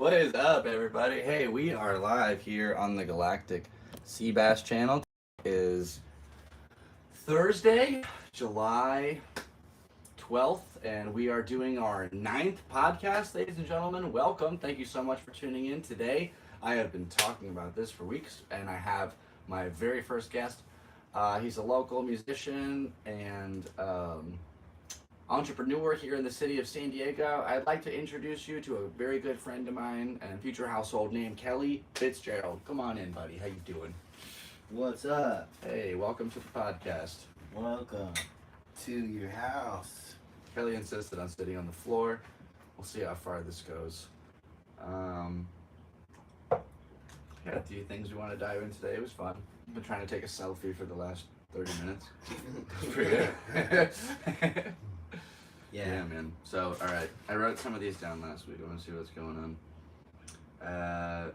What is up, everybody? Hey, we are live here on the Galactic Seabass channel. It is Thursday, July 12th, and we are doing our 9th podcast, ladies and gentlemen. Welcome. Thank you so much for tuning in today. I have been talking about this for weeks, and I have my very first guest. He's a local musician and entrepreneur here in the city of San Diego. I'd like to introduce you to a very good friend of mine and future household name, Kelly Fitzgerald. Come on in, buddy. How you doing? What's up? Hey, welcome to the podcast. Welcome to your house. Kelly insisted on sitting on the floor. We'll see how far this goes. Got a few things we want to dive in today. It was fun. I've been trying to take a selfie for the last 30 minutes. It's pretty good. Yeah, man. So, all right. I wrote some of these down last week. I want to see what's going on.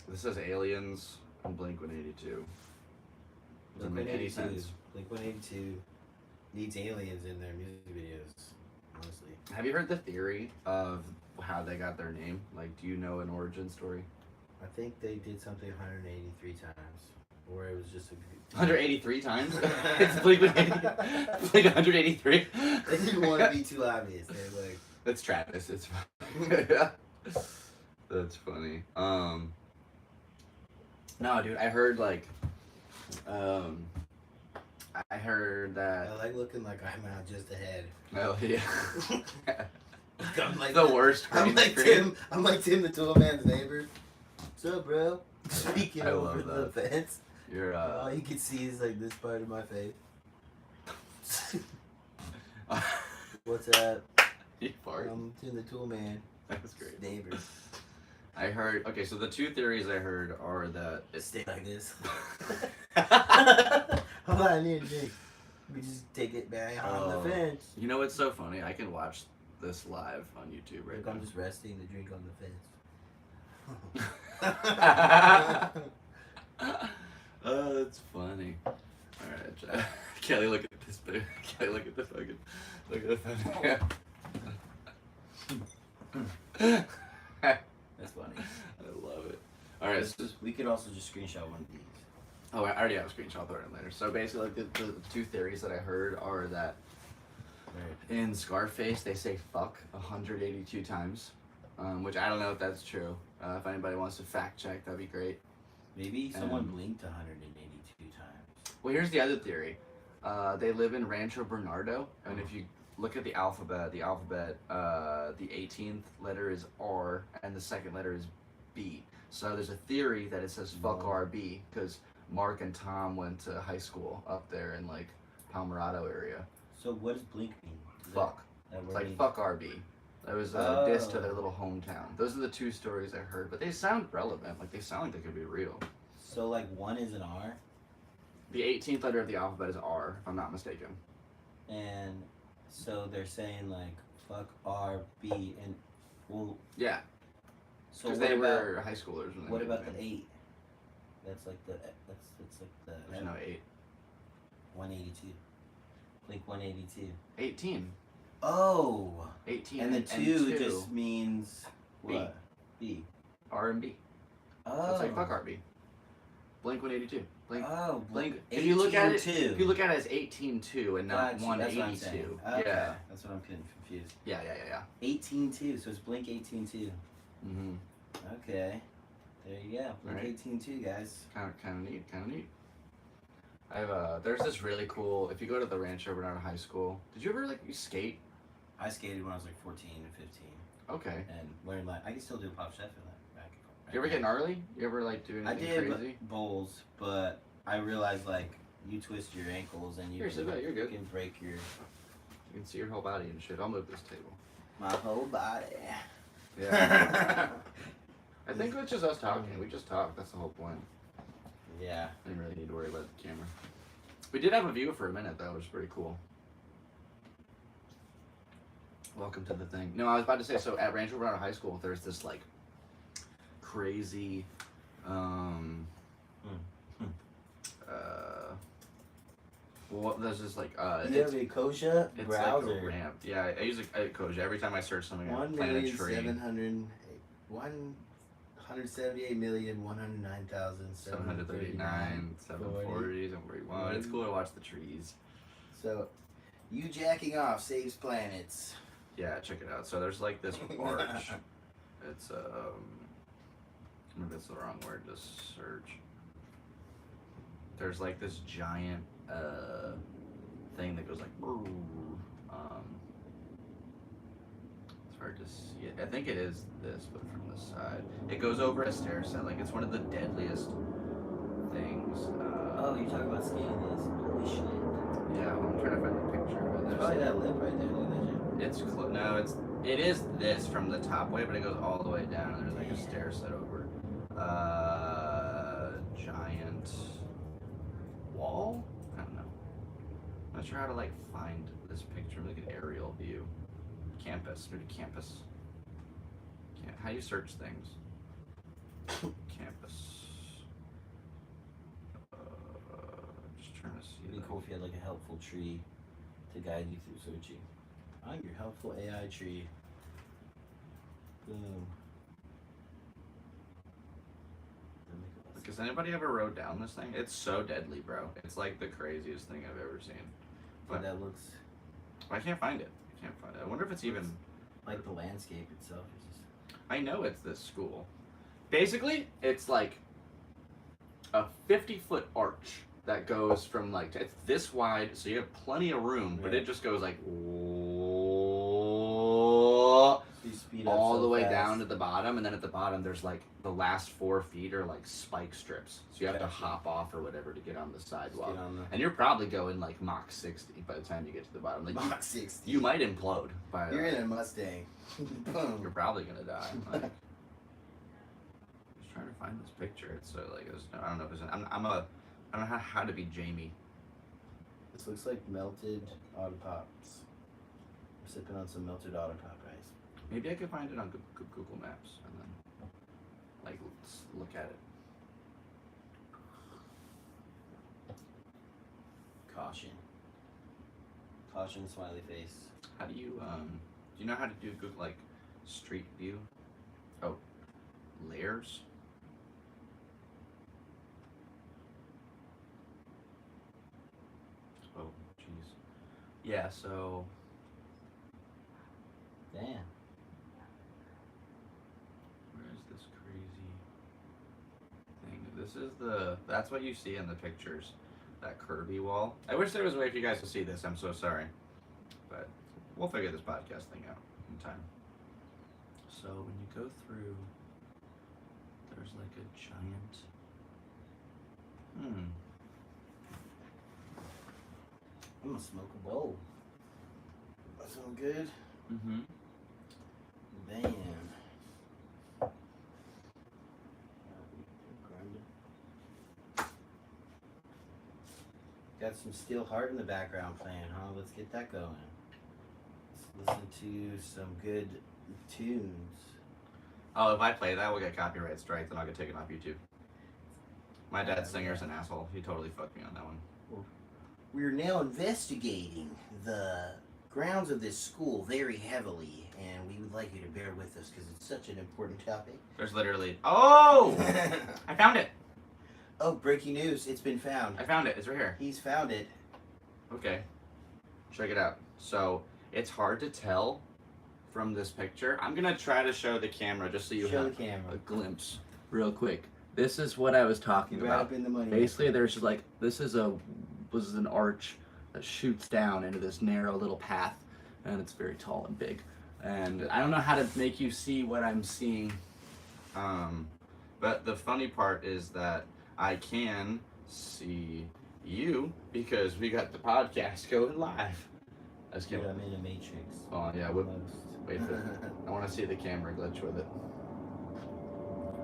This says Aliens on Blink-182. Doesn't make any sense. Blink-182 needs aliens in their music videos, honestly. Have you heard the theory of how they got their name? Like, do you know an origin story? I think they did something 183 times. Or it was just a... 183 times? It's Blink-182. Blink 183? They didn't want to be too obvious. They're like... That's Travis. It's fine. That's funny. No, dude, I heard, like... I heard that... I like looking like I'm out just ahead. Oh, yeah. I'm like the worst. I'm like Tim the Toolman's neighbor. What's up, bro? Speaking I over love the fence. You're, all you can see is like this part of my face. What's up? You fart? I'm Tim the Toolman. That was great. Neighbor. I heard... Okay, so the two theories I heard are that... Stay like this. Hold on, I need a drink. We just take it back on the fence. You know what's so funny? I can watch this live on YouTube right now. I'm just resting the drink on the fence. Oh, that's funny. Alright, Kelly, look at this. Kelly, look at the fucking... Look at the fucking... That's funny. I love it. Alright, so... We could also just screenshot one of these. Oh, I already have a screenshot. I'll throw it in later. So basically, like, the two theories that I heard are that in Scarface, they say fuck 182 times, which I don't know if that's true. If anybody wants to fact check, that'd be great. Maybe someone blinked 182 times. Well, here's the other theory. They live in Rancho Bernardo, and if you look at the alphabet, the 18th letter is R, and the second letter is B. So there's a theory that it says fuck RB, because Mark and Tom went to high school up there in, like, Palmerado area. So what does blink mean? Fuck. It's like fuck RB. That was a diss to their little hometown. Those are the two stories I heard, but they sound relevant. Like, they sound like they could be real. So, like, one is an R? The 18th letter of the alphabet is R, if I'm not mistaken. And so they're saying, like, fuck RB and, well... Yeah. So because they were high schoolers when they what made about the the 8? That's like the... That's like the... There's no 8. 182. Blink 182. 18. Oh! 18 and the 2 just means... What? B. R and B. Oh. So it's like fuck RB. Blink 182. Blink. If 18 you look at it, two. if you look at it as 18-2 and not 182. Okay. Yeah. That's what I'm getting confused. Yeah. 18-2, so it's Blink 18-2. Mm-hmm. Okay. There you go. Blink Right. 18-2, guys. Kind of neat. I have there's this really cool, if you go to the Rancho Bernardo High School, did you ever, like, you skate? I skated when I was like 14 and 15. Okay. And learned, like, I can still do Pop Chef in that back. Do you ever get gnarly? You ever, like, do anything crazy? Bowls, but I realized, like, you twist your ankles and You're good. You can break your... You can see your whole body and shit. I'll move this table. My whole body. Yeah. I think it's just us talking. We just talk. That's the whole point. Yeah. I didn't really need to worry about the camera. We did have a view for a minute, though, which was pretty cool. Welcome to the thing. No, I was about to say, so at Rancho Bernardo High School, there's this, like, crazy, well, there's this, like, you have a Kosha browser. Like a ramp. Yeah, I use a Kosha every time I search something. 1,700,000 178,109,739, 740, 741. It's cool to watch the trees. So, you jacking off saves planets. Yeah, check it out. So there's like this arch. It's maybe that's the wrong word to search. There's like this giant thing that goes like it's hard to see it. I think it is this, but from the side. It goes over a stair set, like it's one of the deadliest things. Oh, you're talking about skating this? Holy shit. Yeah, well, I'm trying to find the picture of it. There's probably that lip right there, look at that shit. It's no, it is this from the top way, but it goes all the way down. And there's like a stair set over. Giant wall? I don't know. I'm not sure how to like find this picture. Look at aerial view. Campus. Go to campus. How do you search things? Campus. Just trying to see. It'd be cool if you had like a helpful tree to guide you through searching. I'm your helpful AI tree. Boom. Has anybody ever rode down this thing? It's so deadly, bro. It's like the craziest thing I've ever seen. But that looks. I can't find it. I wonder if it's even. Like the landscape itself is just. I know it's this school. Basically, it's like a 50-foot arch that goes from like, it's this wide, so you have plenty of room, but it just goes like all the way down to the bottom, and then at the bottom there's like the last 4 feet are like spike strips, so you have to hop off or whatever to get on the sidewalk, and you're probably going like Mach 60 by the time you get to the bottom. Like Mach 60. You might implode by you're in a Mustang. Boom. You're probably gonna die. Like, just trying to find this picture. It's so like I don't know if it's I don't know how to be Jamie. This looks like melted Auto Pops. I'm sipping on some melted Auto Pop ice. Maybe I could find it on Google Maps and then, like, let's look at it. Caution. Caution, smiley face. How do you know how to do Google, like, street view? Oh, layers? Oh, jeez. Yeah, so. Damn. This is that's what you see in the pictures, that curvy wall. I wish there was a way for you guys to see this, I'm so sorry. But we'll figure this podcast thing out in time. So when you go through, there's like a giant, I'm gonna smoke a bowl. That sound good? Mm-hmm. Damn. Got some Steel Heart in the background playing, huh? Let's get that going. Let's listen to some good tunes. Oh, if I play that, we'll get copyright strike, then I'll get taken off YouTube. My dad's singer's an asshole. He totally fucked me on that one. We're now investigating the grounds of this school very heavily, and we would like you to bear with us because it's such an important topic. There's literally... Oh! I found it! Oh, breaking news. It's been found. I found it. It's right here. He's found it. Okay. Check it out. So, it's hard to tell from this picture. I'm going to try to show the camera just so you have a glimpse real quick. This is what I was talking about. In the money. Basically, there's just like, this is an arch that shoots down into this narrow little path, and it's very tall and big. And I don't know how to make you see what I'm seeing. But the funny part is that I can see you because we got the podcast going live. Dude, I'm in a matrix. Oh yeah, wait for it. I want to see the camera glitch with it.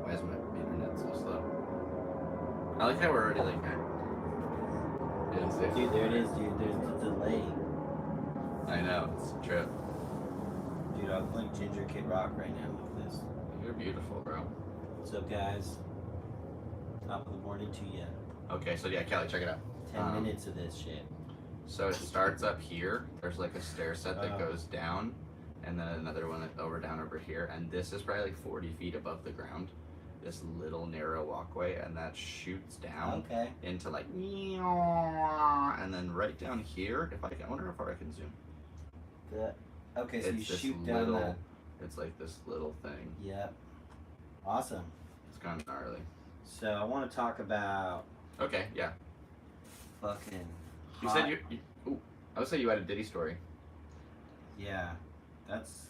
Why is my internet so slow? I like how we're already like. Dude, there it is, dude. There's the delay. I know, it's a trip. Dude, I'm like Ginger Kid Rock right now. Look at this. You're beautiful, bro. What's up, guys? Top of the morning to you. Okay, so yeah, Kelly, check it out. 10 minutes of this shit. So it starts up here. There's like a stair set that goes down, and then another one down over here, and this is probably like 40 feet above the ground. This little narrow walkway, and that shoots down into like, and then right down here, I wonder how far I can zoom. Okay, so you shoot down that. It's like this little thing. Yep. Awesome. It's kind of gnarly. So I want to talk about. Okay, yeah. Fucking. You said you I would say you had a Diddy story. Yeah, that's.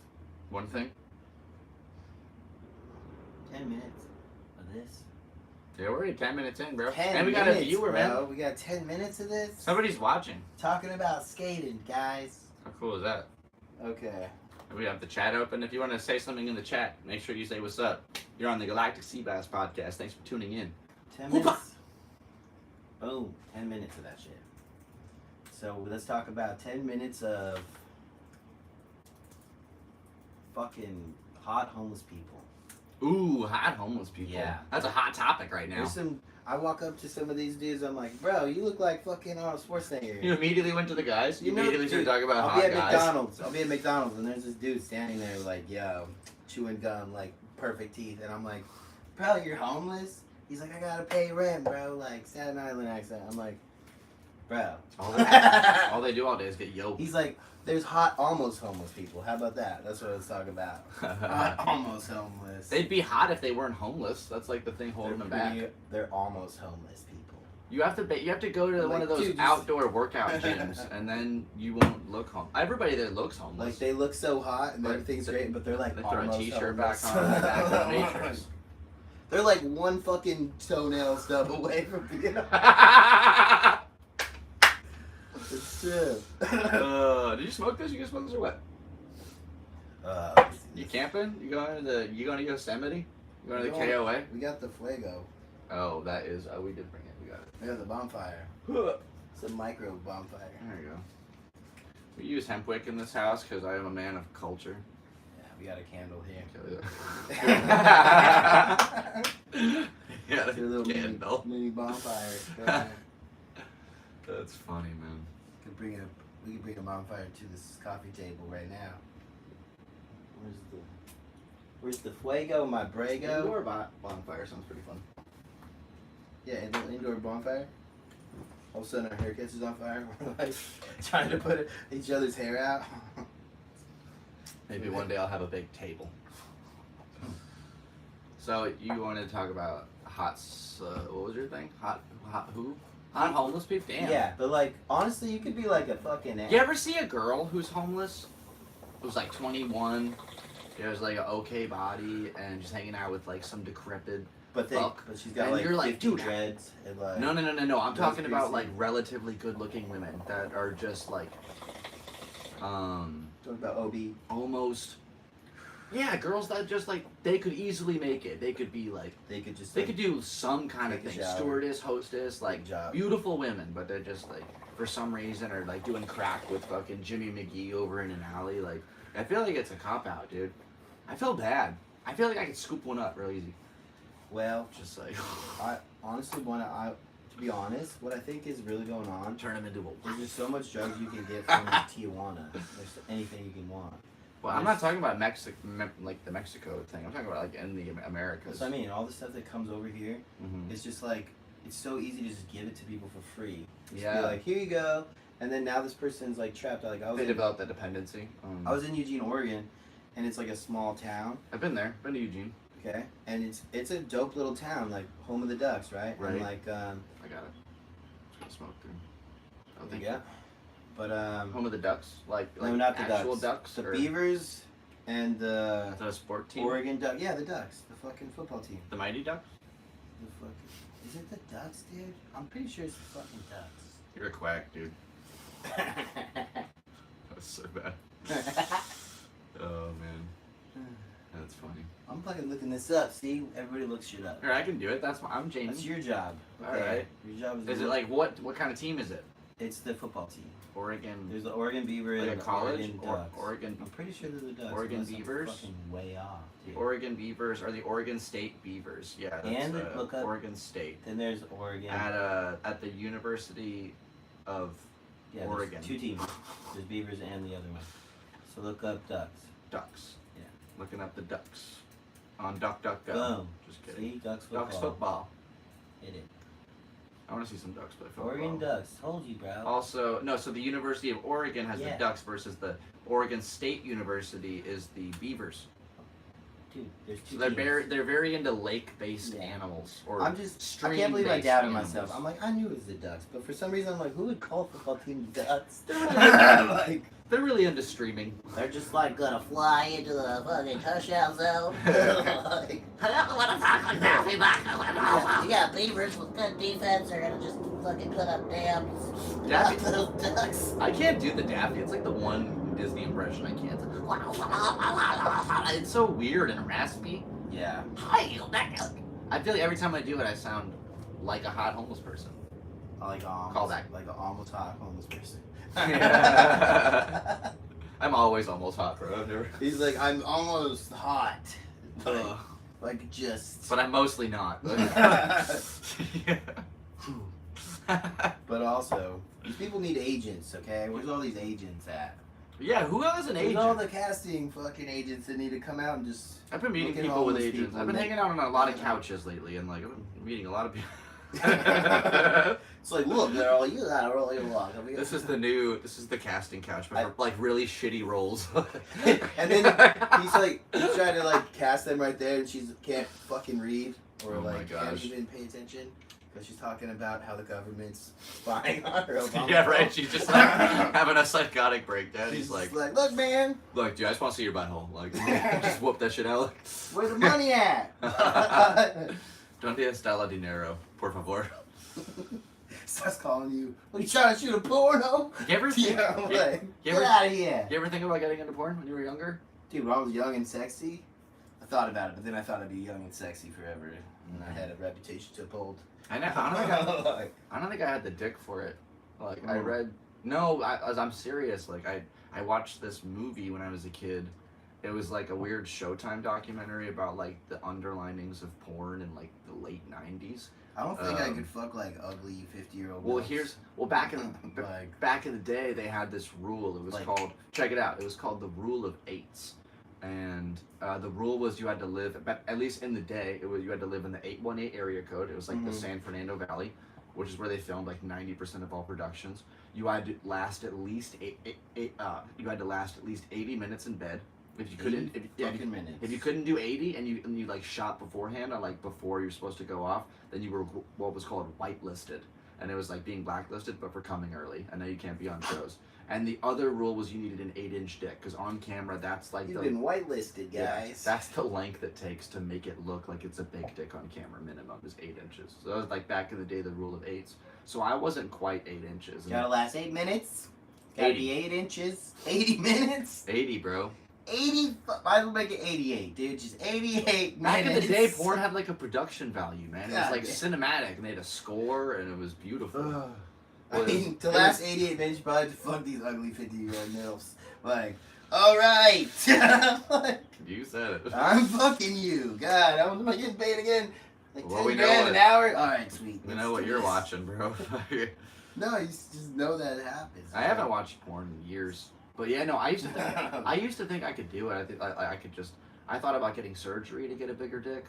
One thing. 10 minutes of this. Yeah, we're already 10 minutes in, bro. 10 and we got minutes, a viewer, bro. man. We got 10 minutes of this. Somebody's watching. Talking about skating, guys. How cool is that? Okay. We have the chat open. If you want to say something in the chat, make sure you say what's up. You're on the Galactic Seabass podcast. Thanks for tuning in. 10 minutes. Boom. 10 minutes of that shit. So let's talk about 10 minutes of fucking hot homeless people. Ooh, hot homeless people. Yeah. That's a hot topic right now. I walk up to some of these dudes, I'm like, bro, you look like fucking Arnold Schwarzenegger. You immediately went to the guys? You immediately started talking about hot guys? I'll be at McDonald's, and there's this dude standing there like, yo, chewing gum, like, perfect teeth. And I'm like, bro, you're homeless? He's like, I gotta pay rent, bro. Like, Staten Island accent. I'm like, bro. All they do all day is get yoked. He's like, there's hot, almost homeless people. How about that? That's what I was talking about. Hot, almost homeless. They'd be hot if they weren't homeless. That's like the thing holding them back. They're almost homeless people. You have to go to one of those outdoor workout gyms, and then you won't look home. Everybody there looks homeless. Like they look so hot and everything's great, but they're like they throw almost a t-shirt homeless. back on. Back to the Matrix. They're like one fucking toenail stub away from being. It's true. Did you smoke this? You gonna smoke this or what? You camping? You going to Yosemite? You going to the KOA? We got the Fuego. Oh, that is. Oh, we did bring it. We got it. We got the bonfire. It's a micro bonfire. There you go. We use hemp wick in this house because I am a man of culture. Yeah, we got a candle here. Yeah, it's a little candle. mini bonfire. That's funny, man. We can bring a bonfire to this coffee table right now. Where's the Fuego, my Brago? Indoor bonfire sounds pretty fun. Yeah, indoor bonfire. All of a sudden our hair catches on fire. We're like trying to put each other's hair out. Maybe one day I'll have a big table. So you wanted to talk about what was your thing? Hot who? Hot homeless people? Damn. Yeah, but like, honestly, you could be like a fucking... You ever see a girl who's homeless? Who's like 21, she has like an okay body, and just hanging out with like some decrepit fuck. But she's got and like you're like, 50 dude, dreads and like... No. I'm talking about like relatively good-looking women that are just like, Talking about OB. almost... Yeah, girls that just like, they could easily make it. They could be like, They could do some kind of thing. Stewardess, hostess, like beautiful women, but they're just like, for some reason, are like doing crack with fucking Jimmy McGee over in an alley. Like, I feel like it's a cop-out, dude. I feel bad. I feel like I could scoop one up real easy. Well, Just like, I honestly to be honest, what I think is really going on, turn them into a... there's just so much drugs you can get from Tijuana. There's anything you can want. Well, I'm not talking about like the Mexico thing. I'm talking about like in the Americas. So I mean, all the stuff that comes over here, Mm-hmm. it's just like, it's so easy to just give it to people for free. Just Yeah. be like, here you go. And then now this person's like trapped. Like They developed that dependency. I was in Eugene, Oregon, and it's like a small town. I've been there. Been to Eugene. Okay, and it's a dope little town, like home of the Ducks, right? Right. And like I got it. Just gonna smoke through. Oh, thank you. yeah. But Home of the Ducks, like no, not the actual Ducks. ducks. The Beavers and the Is that a sport team? Oregon Ducks. Yeah, the Ducks, the fucking football team. The Mighty Ducks. The fucking, is it the Ducks, dude? I'm pretty sure it's the fucking Ducks. You're a quack, dude. That's so bad. Oh man, that's funny. I'm fucking looking this up. See, everybody looks shit up. Here, I can do it. That's I'm James. That's your job. All right. Your job is. Is it like what kind of team is it? It's the football team. Oregon. There's the Oregon Beavers. Like a and the college Oregon or Ducks. Oregon. I'm pretty sure they're the Ducks. Oregon unless I'm Beavers? fucking way off. Dude. Oregon Beavers or the Oregon State Beavers. Yeah, that's And look up- Oregon State Then there's Oregon. at the University of Yeah, Oregon. there's two teams. There's Beavers and the other one. So look up Ducks. ducks. Yeah. Looking up the ducks on DuckDuckGo. Boom. Just kidding. See, Ducks football. Ducks football. Hit it. I want to see some Ducks play football. Oregon Ducks. Told you, bro. Also, no, so the University of Oregon has Yeah. the Ducks versus the Oregon State University is the Beavers. Dude, there's two So teams. they're very into lake-based Yeah. animals. Or I can't believe I stream-based doubted animals. myself. I'm like, I knew it was the Ducks, but for some reason I'm like, who would call a football team Ducks? Like, they're really into streaming. They're just like gonna fly into the fucking touchdown zone. Like, you got beavers with good defense. They're gonna just fucking put up dams. Daffy, Little ducks. I can't do the Daffy. It's like the one Disney impression I can't. It's so weird and raspy. Yeah. I feel like every time I do it, I sound like a hot homeless person. Like Call back. Like an almost hot homeless person. I'm always almost hot, bro. I've never. He's like, I'm almost hot. Ugh. Like just. But I'm mostly not. But also, these people need agents, okay? Where's all these agents at? Yeah, who has an Where's agent? all the casting fucking agents that need to come out and just. I've been meeting look at people with homeless agents. people I've been and hanging out on a lot of couches lately, and like I've been meeting a lot of people. It's like, look, girl, you gotta really walk. This is the casting couch, but for like really shitty roles. And then he's trying to like cast them right there, and she can't fucking read or Oh my like can't gosh. even pay attention because she's talking about how the government's spying on her. Obama Yeah, phone. right. She's just like having a psychotic breakdown. She's He's like, just look, man, look, dude, I just want to see your butthole. Like, just whoop that shit out. where's the money at? Donde está la dinero, por favor? Starts calling you. What, you trying to shoot a porno? You ever think? Yeah, I'm like, you get ever- out of here. You ever think about getting into porn when you were younger? Dude, when I was young and sexy, I thought about it, but then I thought I'd be young and sexy forever, and I had a reputation to uphold. I don't think I had the dick for it. Like I Mm. read. I'm serious. Like I watched this movie when I was a kid. It was like a weird Showtime documentary about like the underlinings of porn in like the late '90s. I don't think I could fuck like ugly 50-year-old. Well, back in Like- back in the day, they had this rule. It was Like- called, check it out. It was called the rule of eights, and the rule was you had to live, at least in the day, you had to live in the 818 area code. It was like the Mhm. San Fernando Valley, which is where they filmed like 90% of all productions. You had to last at least 80 minutes in bed. If you couldn't, minutes. if you couldn't do 80 and you like shot beforehand or like before you're supposed to go off, then you were what was called whitelisted, and it was like being blacklisted but for coming early. And now you can't be on shows. And the other rule was you needed an 8-inch dick because on camera that's like You've been whitelisted, guys. that's the length it takes to make it look like it's a big dick on camera. Minimum is 8 inches. So that was like back in the day the rule of eights. So I wasn't quite 8 inches. Gotta last 8 minutes. Gotta be 8 inches. 80 minutes. 80, bro. 80. I would make it 88, dude. Just 88 Back minutes. in the day, porn had like a production value, man. It was God like damn. cinematic, and they had a score, and it was beautiful. I mean, to last 88 minutes, you probably have to fuck these ugly 50-year-old MILFs. Like, alright. You said it. I'm fucking you. God, how much am I getting paid again? Like Well, 10 we know grand what- an hour? Alright, sweet. We Let's know what do you're this. watching, bro. No, you just know that it happens. I haven't watched porn in years, but yeah, no, I used to think I could do it. I think I could just. I thought about getting surgery to get a bigger dick.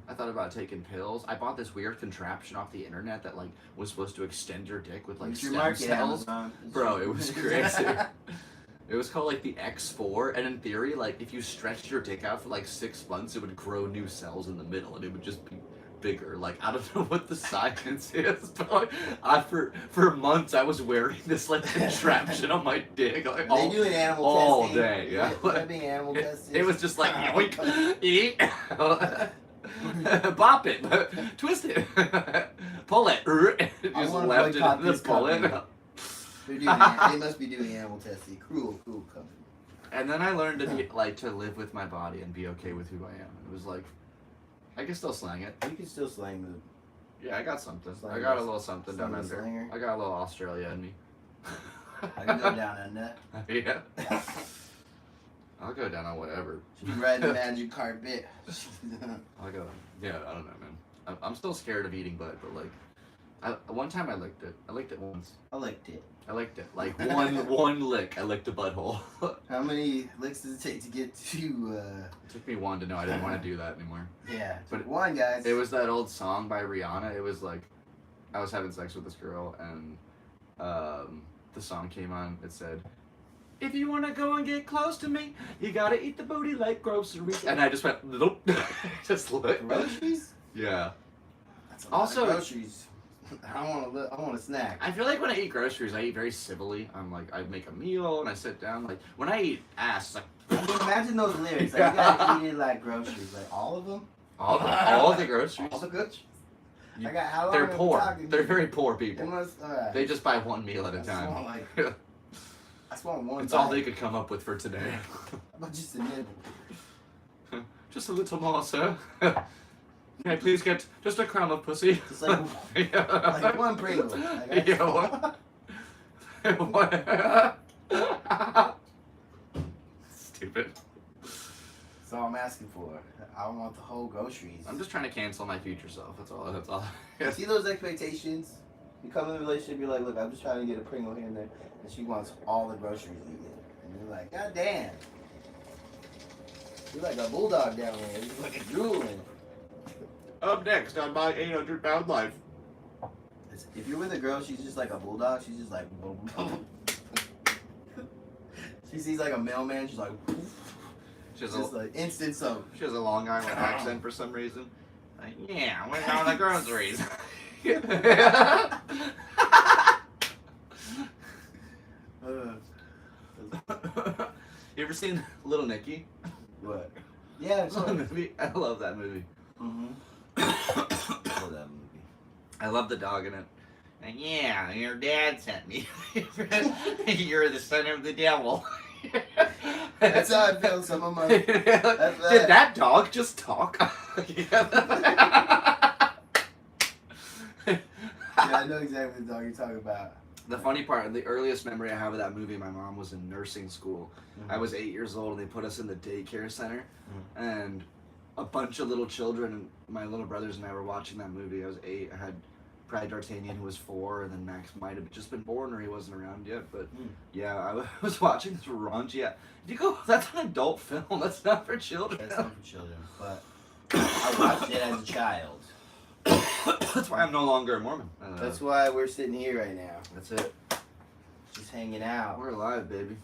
I thought about taking pills. I bought this weird contraption off the internet that like was supposed to extend your dick with like It's your stem market, cells. Amazon. Bro, it was crazy. It was called like the X4, and in theory, like if you stretched your dick out for like 6 months, it would grow new cells in the middle, and it would just be bigger. Like I don't know what the science is, but like, for months I was wearing this like contraption on my dick, like They do an animal all testing. day, yeah. They're being animal tested. it was just like yoink, eat, bop it, twist it, pull it, just wanna left it boycott in the this pull it. company. They must be doing animal testing. Cool company. And then I learned to be like to live with my body and be okay with who I am. It was like I can still slang it. You can still slang the. Yeah, I got something. Slang I got a is- little something down slang is under. slanger. I got a little Australia in me. I can go down under. Yeah. I'll go down on whatever. She's riding the magic carpet. I'll go. Yeah, I don't know, man. I'm still scared of eating butt, but like, One time I licked it. I licked it once. I licked it. I licked it. Like one lick. I licked a butthole. How many licks does it take to get to? It took me one to know I didn't want to do that anymore. Yeah, but one, guys. It was that old song by Rihanna. It was like, I was having sex with this girl, and the song came on. It said, "If you want to go and get close to me, you gotta eat the booty like groceries." And I just went, nope. Just looked. Groceries? Yeah. That's a lot Also, of groceries. I want a snack. I feel like when I eat groceries, I eat very civilly. I'm like, I make a meal and I sit down. Like when I eat ass, it's like. I mean, imagine those lyrics. Like, you gotta eat it like groceries. Like all of them. All the groceries. All the groceries. You, I got how long they're are we poor. talking? They're very poor people. Alright. They just buy one meal at a I time. just want, I just want one. It's bite. all they could come up with for today. How about just a nibble? Just a little more, sir. May I please get just a crumb of pussy? Just like, like one Pringle. Like, Yeah, what? Stupid. That's all I'm asking for. I don't want the whole groceries. I'm just trying to cancel my future self. That's all. That's all. See those expectations? You come in a relationship, you're like, look, I'm just trying to get a Pringle here and there, and she wants all the groceries you get. And you're like, God damn. You're like a bulldog down there. You're like a drooling. Up next on my 800-pound life. If you're with a girl, she's just like a bulldog. She's just like, she sees like a mailman. She's like, She has just like instant soap. She has a Long Island accent for some reason. Like, yeah, where's all the groceries? You ever seen Little Nicky? What? Yeah, it's That movie. I love that movie. I love that movie. I love the dog in it. And yeah, your dad sent me. You're the son of the devil. That's how I feel. Some of my. Did that dog just talk? Yeah, I know exactly the dog you're talking about. The funny part, the earliest memory I have of that movie, my mom was in nursing school. Mm-hmm. I was 8 years old and they put us in the daycare center. And a bunch of little children, and my little brothers and I were watching that movie. I was 8. I had Pride D'Artagnan, who was 4, and then Max might have just been born or he wasn't around yet. But yeah, I was watching this raunchy. You go, that's an adult film. That's not for children. That's not for children. But I watched it as a child. That's why I'm no longer a Mormon. That's why we're sitting here right now. That's it. Just hanging out. We're alive, baby.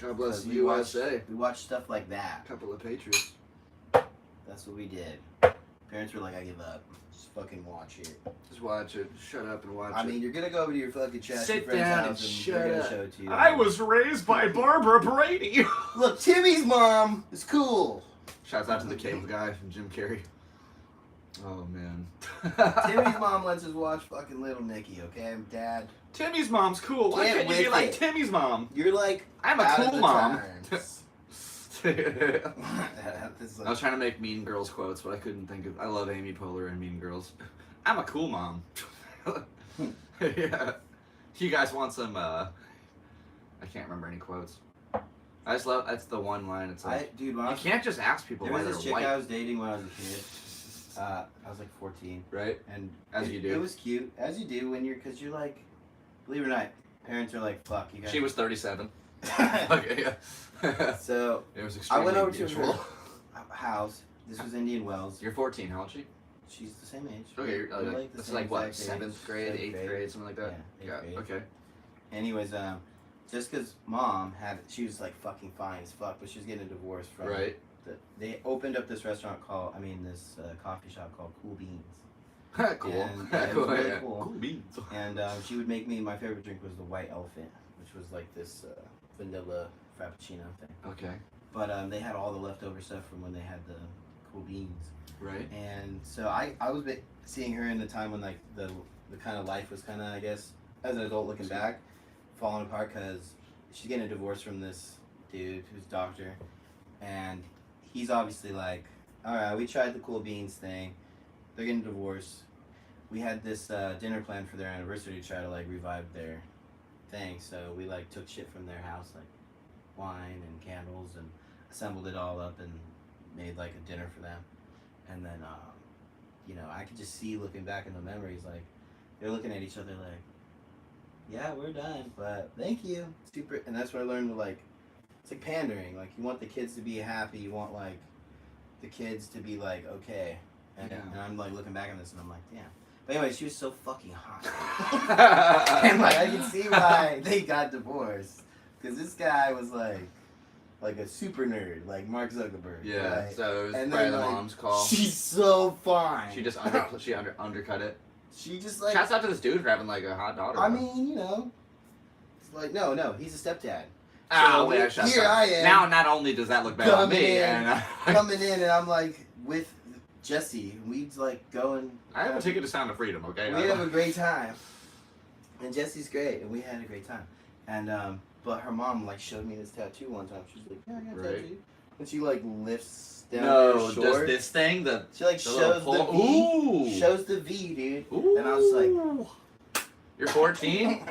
God bless Because the USA. We watch stuff like that. Couple of patriots. That's what we did. Parents were like, I give up. Just fucking watch it. Just watch it. Shut up and watch it. I mean, you're gonna go over to your fucking trashy Sit friend's down house and and shut they're gonna up. show it to you. I was raised by Barbara Brady. Look, Timmy's mom is cool. Shouts out to the cable guy from Jim Carrey. Oh man. Timmy's mom lets us watch fucking Little Nicky, okay? Dad. Timmy's mom's cool. Why Get can't you be with like it. Timmy's mom? You're like, I'm a out of cool the mom. times. I was trying to make Mean Girls quotes, but I couldn't think of. I love Amy Poehler and Mean Girls. I'm a cool mom. Yeah. You guys want some? I can't remember any quotes. I just love. That's the one line. It's like, Dude, you can't just ask people there why was they're this chick white, I was dating when I was a kid. I was like 14, right? and As you do. It was cute, as you do when because you're like, believe it or not, parents are like, fuck you guys. She was 37. Okay, yeah. So It was I extremely went over to mutual. her house. This was Indian Wells. You're 14. How old is she? She's the same age. Okay, you're, We're like, the that's same like what? exact age. 7th grade, 8th grade, something like that. Yeah, 8th grade. Okay. Anyways, just because mom she was like fucking fine as fuck, but she was getting a divorce from. Right. They opened up this this coffee shop called Cool Beans. Cool. And, Yeah, it cool. was really Yeah. cool. Cool beans. And she would make me, my favorite drink was the White Elephant, which was like this vanilla frappuccino thing. Okay. But they had all the leftover stuff from when they had the Cool Beans. Right. And so I was seeing her in the time when like the kind of life was kind of, I guess, as an adult looking back, falling apart because she's getting a divorce from this dude who's a doctor. And he's obviously like, all right, we tried the Cool Beans thing. They're getting divorced. We had this dinner planned for their anniversary to try to like revive their thing. So we like took shit from their house, like wine and candles, and assembled it all up and made like a dinner for them. And then, I could just see looking back in the memories, like they're looking at each other like, yeah, we're done, but thank you. Super, and that's where I learned to like, it's like pandering. Like you want the kids to be happy. You want like the kids to be like okay. And, Yeah. and I'm like looking back on this and I'm like, damn. But anyway, she was so fucking hot. And like I can see why they got divorced. Because this guy was like a super nerd, like Mark Zuckerberg. Yeah, right? so it was And probably then, the like, mom's call. She's so fine. She just undercut it. She just like. Shouts out to this dude for having like a hot daughter. I mean, you know, it's like no, he's a stepdad. Ah, So wait, shut here up. I am. Now, not only does that look bad on me, Coming in, and I'm like with Jesse. We'd like go and. I have a ticket to Sound of Freedom. Okay. We have a great time, and Jesse's great, and we had a great time. And but her mom like showed me this tattoo one time. She's like, "Yeah, I got a Right. tattoo," and she like lifts down No, her does shorts. this thing the She like the shows little the pull- V. Ooh. Shows the V, dude. Ooh. And I was like, You're 14?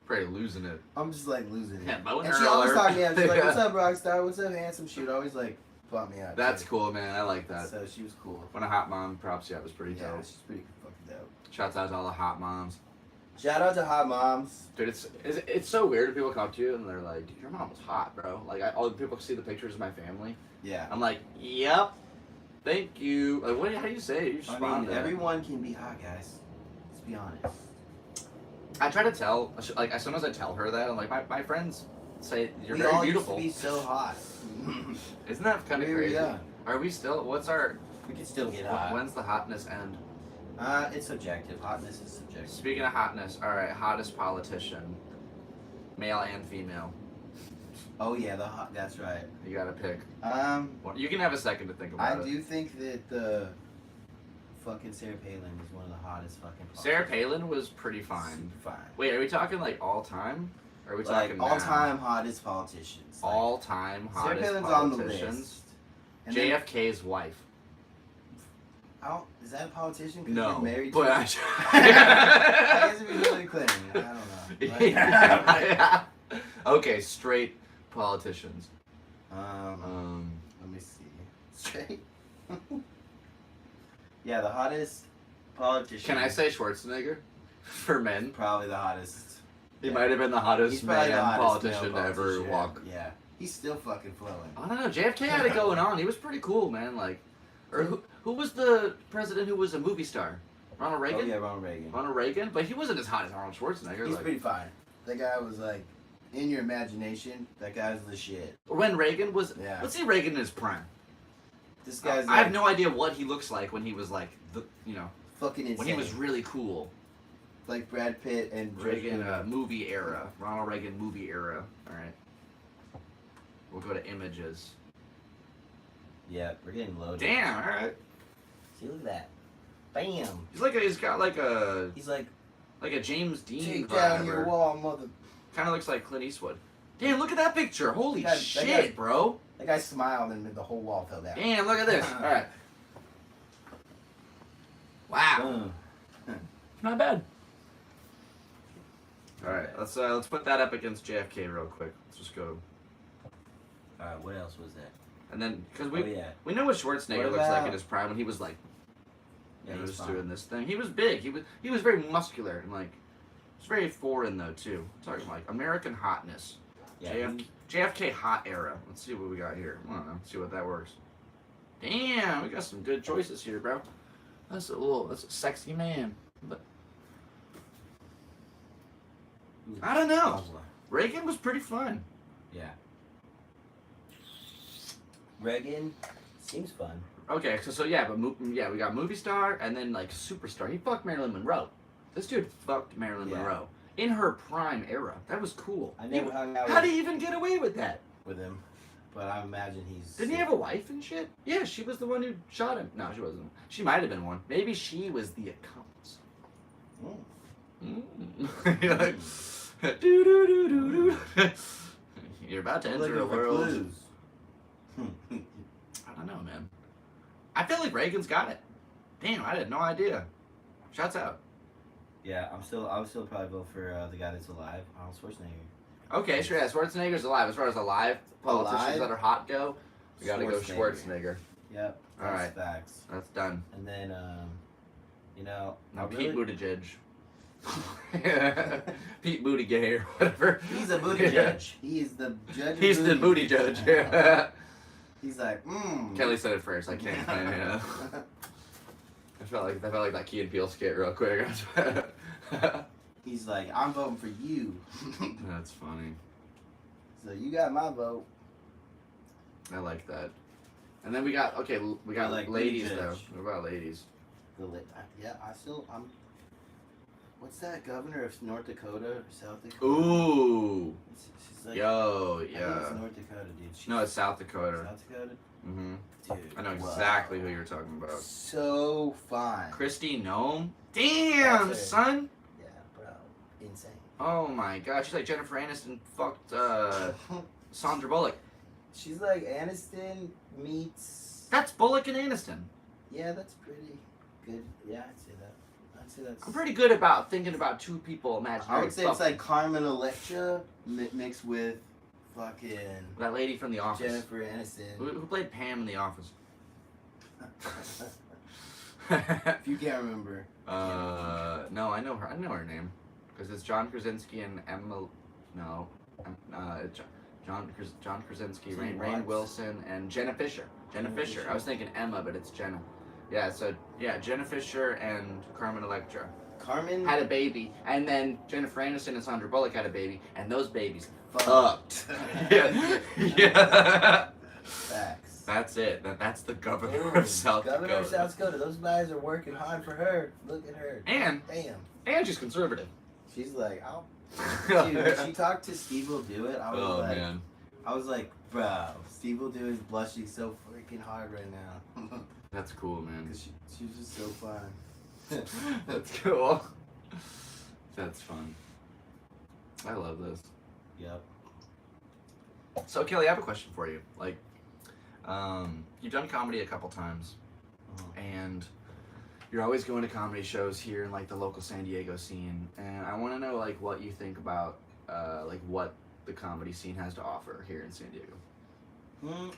Probably losing it. I'm just like losing it. Yeah, boner And she always alert. talked to me. She's like, Yeah. "What's up, Rockstar? What's up, handsome?" She would always like bump me up. That's too. cool, man. I like that. So she was cool. When a hot mom props you up is pretty Yeah, dope. she's pretty fucking dope. Shouts out to all the hot moms. Shout out to hot moms. Dude, it's so weird when people come up to you and they're like, "Dude, your mom was hot, bro." Like, all the people see the pictures of my family. Yeah. I'm like, "Yep, thank you." Like, how do you say it? You I respond mean, to that. everyone can be hot, guys. Let's be honest. I try to tell, like, sometimes I tell her that. I'm like, my friends say you're We very all beautiful. used to be so hot. Isn't that kind of Here we crazy? are. Are we still? What's our? We can still get hot. When's the hotness end? It's subjective. Hotness is subjective. Speaking of hotness, all right, hottest politician, male and female. Oh yeah, the hot. That's right. You gotta pick. Um, You can have a second to think I about it. do think that the fucking Sarah Palin is one of the hottest fucking. Sarah politicians. Palin was pretty fine. Super fine. Wait, are we talking like all time? Or are we Like talking all now? time hottest politicians. Like, All time Sarah hottest Palin's on the politicians. list. And then- JFK's wife. I don't, is that a politician? 'Cause No, you're married but to I guess it'd be Hillary Clinton. I don't know. Like, yeah. Okay, straight politicians. Let me see. Straight. Yeah, the hottest politician. Can I say Schwarzenegger? For men, Probably the hottest. he Yeah. might have been the hottest He's probably man the hottest politician male to ever politician. walk. Yeah, he's still fucking flowing. I don't know. JFK had it going on. He was pretty cool, man. Like, or who was the president who was a movie star? Ronald Reagan. Oh yeah, Ronald Reagan. Ronald Reagan, but he wasn't as hot as Arnold Schwarzenegger. He's like, pretty fine. That guy was like, in your imagination, that guy's the shit. when Reagan was, Yeah. let's see Reagan in his prime. This guy's I have no idea what he looks like when he was like the, fucking insane. when he was really cool. like Brad Pitt and Reagan movie era, Ronald Reagan movie era. All right, we'll go to images. Yeah, we're getting loaded. Damn, all right. See, look at that. Bam. He's got like a He's like, James Dean take vibe. down your wall, mother. Kind of looks like Clint Eastwood. Damn, look at that picture. Holy That shit, guy- bro. That guy smiled and the whole wall fell down. Damn, look at this. All right. Wow. Not bad. All right, let's put that up against JFK real quick. Let's just go, Alright, what else was that? and then because Oh yeah. we know what Schwarzenegger What looks like about- in his prime when he was like, Yeah, he he's was fine. doing this thing. He was big. He was very muscular and like, it's very foreign though too. Talking like American hotness. Yeah, JFK hot era. Let's see what we got here. I don't know. See what that works. Damn, we got some good choices here, bro. That's a sexy man. But I don't know. Reagan was pretty fun. Yeah. Reagan seems fun. Okay, so yeah, but yeah, we got movie star and then like superstar. He fucked Marilyn Monroe. This dude fucked Marilyn Yeah. Monroe in her prime era. That was cool. I never hung out How did he even get away with that? with him, but I imagine he's. Didn't he have a wife and shit? Yeah, she was the one who shot him. No, she wasn't. She might have been one. Maybe she was the accomplice. You're like, doo-doo-doo-doo-doo. You're about to enter a world. I don't know, man. I feel like Reagan's got it. Damn, I had no idea. Shouts out. Yeah, I would still probably vote for the guy that's alive, Arnold Schwarzenegger. Okay, sure. Yeah, Schwarzenegger's alive. As far as alive politicians Alive? that are hot go, we gotta go Schwarzenegger. Schwarzenegger. Yep. All That's right. facts. That's done. And then, Now Pete Buttigieg. Pete Booty Gay or whatever. He's a booty judge. He is the judge. He's the booty judge. He's like, Kelly said it first. I can't. Yeah. I felt like that Key and Peele skit real quick. He's like, I'm voting for you. That's funny. So you got my vote. I like that. And then we got like ladies though. What about ladies? I'm. What's that governor of North Dakota or South Dakota? Ooh. She's like, Yo, I think yeah. it's North Dakota, dude. No, it's South Dakota. South Dakota? Mm-hmm. Dude. I know exactly who you're talking about. So fine. Christy Nome? Damn, son! Yeah, bro. Insane. Oh my god, she's like Jennifer Aniston fucked Sandra Bullock. She's like Aniston meets... That's Bullock and Aniston. Yeah, that's pretty good. Yeah, I'd say that. I'm pretty good about thinking about two people imaginary. I would say it's like Carmen Electra mixed with fucking... that lady from The Office. Jennifer Aniston. Who played Pam in The Office? If you can't remember. No, I know her. I know her name. Because it's John Krasinski and Emma... No. John Krasinski, Rainn Wilson, and Jenna Fisher. Jenna Fisher. I was thinking Emma, but it's Jenna. Yeah, so, Jenna Fisher and Carmen Electra. Carmen had a baby, and then Jennifer Aniston and Sandra Bullock had a baby, and those babies fucked. Yeah. Facts. That's it. That's the governor of South Dakota. Governor of South Dakota. Those guys are working hard for her. Look at her. And she's conservative. She's like, Dude, when she talked to Steve Will Do It, I was like, bro, Steve Will Do It is blushing so freaking hard right now. That's cool, man. Cause she's just so fun. That's cool. That's fun. I love this. Yep. So Kelly, I have a question for you. Like, you've done comedy a couple times, and you're always going to comedy shows here in like the local San Diego scene, and I want to know like what you think about like what the comedy scene has to offer here in San Diego.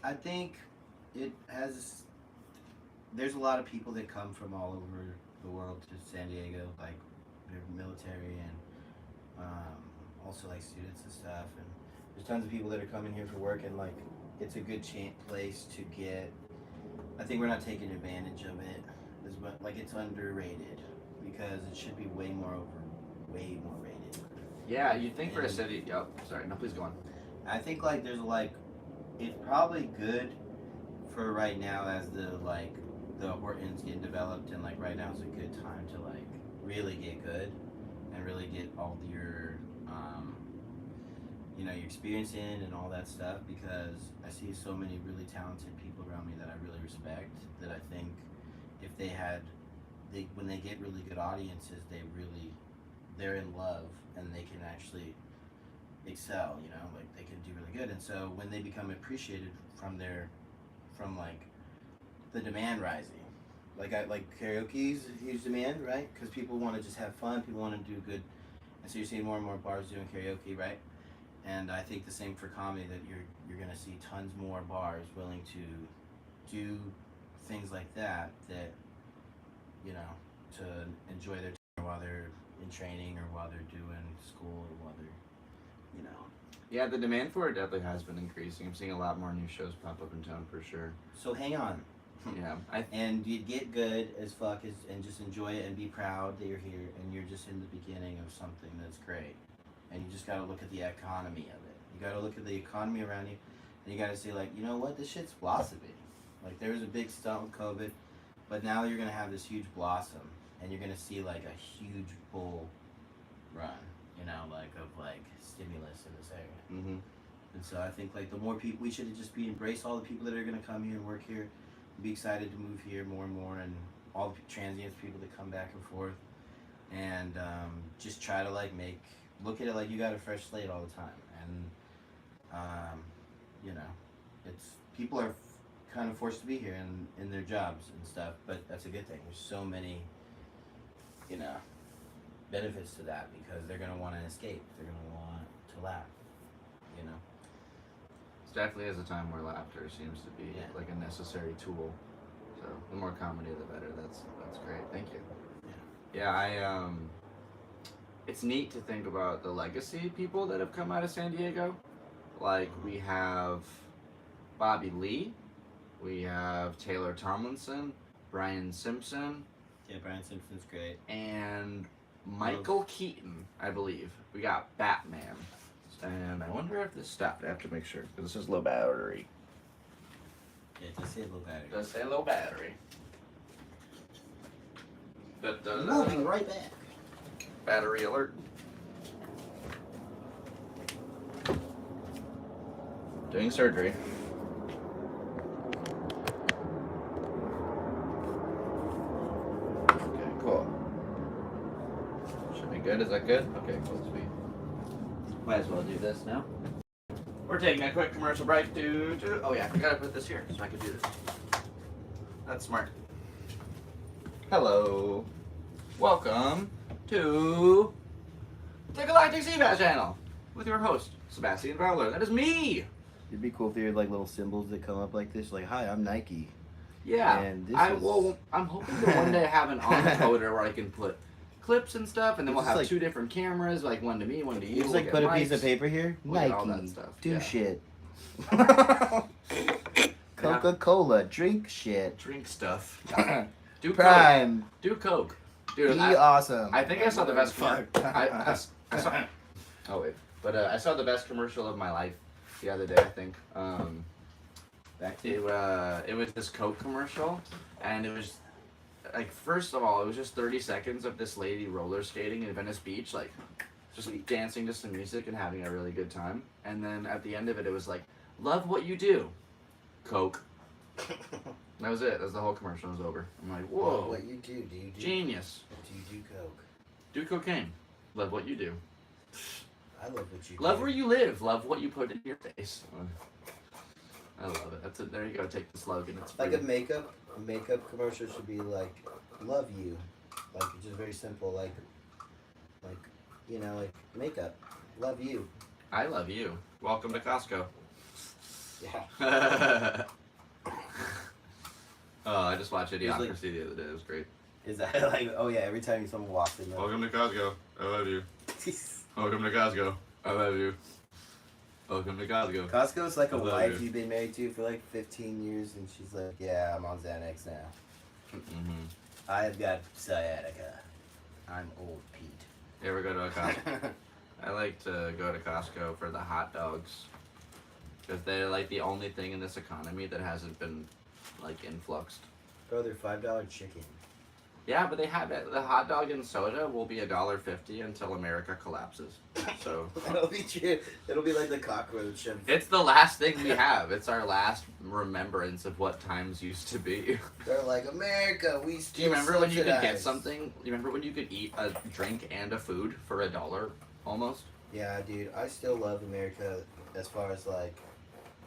I think it has. There's a lot of people that come from all over the world to San Diego, like they're military and also like students and stuff. And there's tons of people that are coming here for work, and like it's a good place to get. I think we're not taking advantage of it as much. Like it's underrated because it should be way more rated. Yeah, you'd think for a city. Oh, sorry. No, please go on. I think like there's like it's probably good for right now as the Hortons getting developed, and like right now is a good time to like really get good and really get all your your experience in and all that stuff, because I see so many really talented people around me that I really respect, that I think if when they get really good audiences, they're in love and they can actually excel, like they can do really good. And so when they become appreciated from like the demand rising, like karaoke is a huge demand, right? Because people want to just have fun, people want to do good, and so you're seeing more and more bars doing karaoke, right? And I think the same for comedy, that you're gonna see tons more bars willing to do things like that to enjoy their time while they're in training or while they're doing school or while they're Yeah, the demand for it definitely has been increasing. I'm seeing a lot more new shows pop up in town for sure. So hang on. Yeah. And you get good as fuck and just enjoy it and be proud that you're here, and you're just in the beginning of something that's great. And you just gotta look at the economy of it. You gotta look at the economy around you, and you gotta say like, you know what, this shit's blossoming. Like there was a big stunt with COVID, but now you're gonna have this huge blossom, and you're gonna see like a huge bull run, of stimulus in this area. Mm-hmm. And so I think like the more people, we should just embrace all the people that are gonna come here and work here, and be excited to move here more and more, and all the transients, people that come back and forth, and just try to look at it like you got a fresh slate all the time. And it's people are kind of forced to be here in their jobs and stuff, but that's a good thing. There's so many benefits to that, because they're going to want to escape, they're going to want to laugh. It's definitely is a time where laughter seems to be like a necessary tool. So the more comedy, the better. That's great. Thank you. Yeah, it's neat to think about the legacy people that have come out of San Diego. Like, we have Bobby Lee, we have Taylor Tomlinson, Brian Simpson. Yeah, Brian Simpson's great. And Michael Keaton, I believe. We got Batman. And I wonder if this stopped. I have to make sure, because this is low battery. Yeah, it does say low battery. It does say low battery. Moving right back. Battery alert. Doing surgery. Okay, cool. Should be good. Is that good? Okay, cool. Sweet. Might as well do this now. We're taking a quick commercial break. Oh yeah, I forgot to put this here so I could do this. That's smart. Hello. Welcome to the Galactic Seabass channel with your host, Sebastian Fowler. That is me. It'd be cool if there were like little symbols that come up like this, like "Hi, I'm Nike." Yeah. And this I'm hoping to one day have an encoder where I can put clips and stuff, and then we'll have like, 2 different cameras, like one to me, one to you. You just like put a piece of paper here. We'll Nike, all that stuff. do Yeah. shit. Coca-Cola, drink shit. Drink stuff. Do Prime. Coke. Do Coke. Dude, Be awesome. I think I saw the best Fuck. I saw. Oh wait, but I saw the best commercial of my life the other day. I think. It was this Coke commercial, and it was like, first of all, it was just 30 seconds of this lady roller skating in Venice Beach, like just dancing to some music and having a really good time. And then at the end of it, it was like, love what you do, Coke. That was it. That was the whole commercial. It was over. I'm like, whoa. What you do? Do you do? Genius. Do you do Coke? Do cocaine. Love what you do. I love what you do. Love where you live. Love what you put in your face. I love it. That's it. There you go. Take the slogan. It's free. Like a makeup commercial should be like, "Love you," like it's just very simple. Like you know, like makeup. Love you. I love you. Welcome to Costco. Yeah. Oh, I just watched Idiocracy like, the other day. It was great. Is that like? Oh yeah. Every time someone walks in. Welcome to Costco. I love you. Welcome to Costco. I love you. Welcome to Costco. Costco's like a I love wife you. you've been married to for like 15 years, and she's like, "Yeah, I'm on Xanax now. Mm-hmm. I have got sciatica. I'm old Pete." You ever go to a Costco? I like to go to Costco for the hot dogs. Because they're like the only thing in this economy that hasn't been like influxed. Bro, they're $5 chicken. Yeah, but they have it. The hot dog and soda will be $1.50 until America collapses. So That'll be true. It'll be like the cockroach. it's the last thing we have. It's our last remembrance of what times used to be. They're like, America, we Do still you remember when you could get subsidize." something? You remember when you could eat a drink and a food for $1 almost? Yeah, dude, I still love America as far as like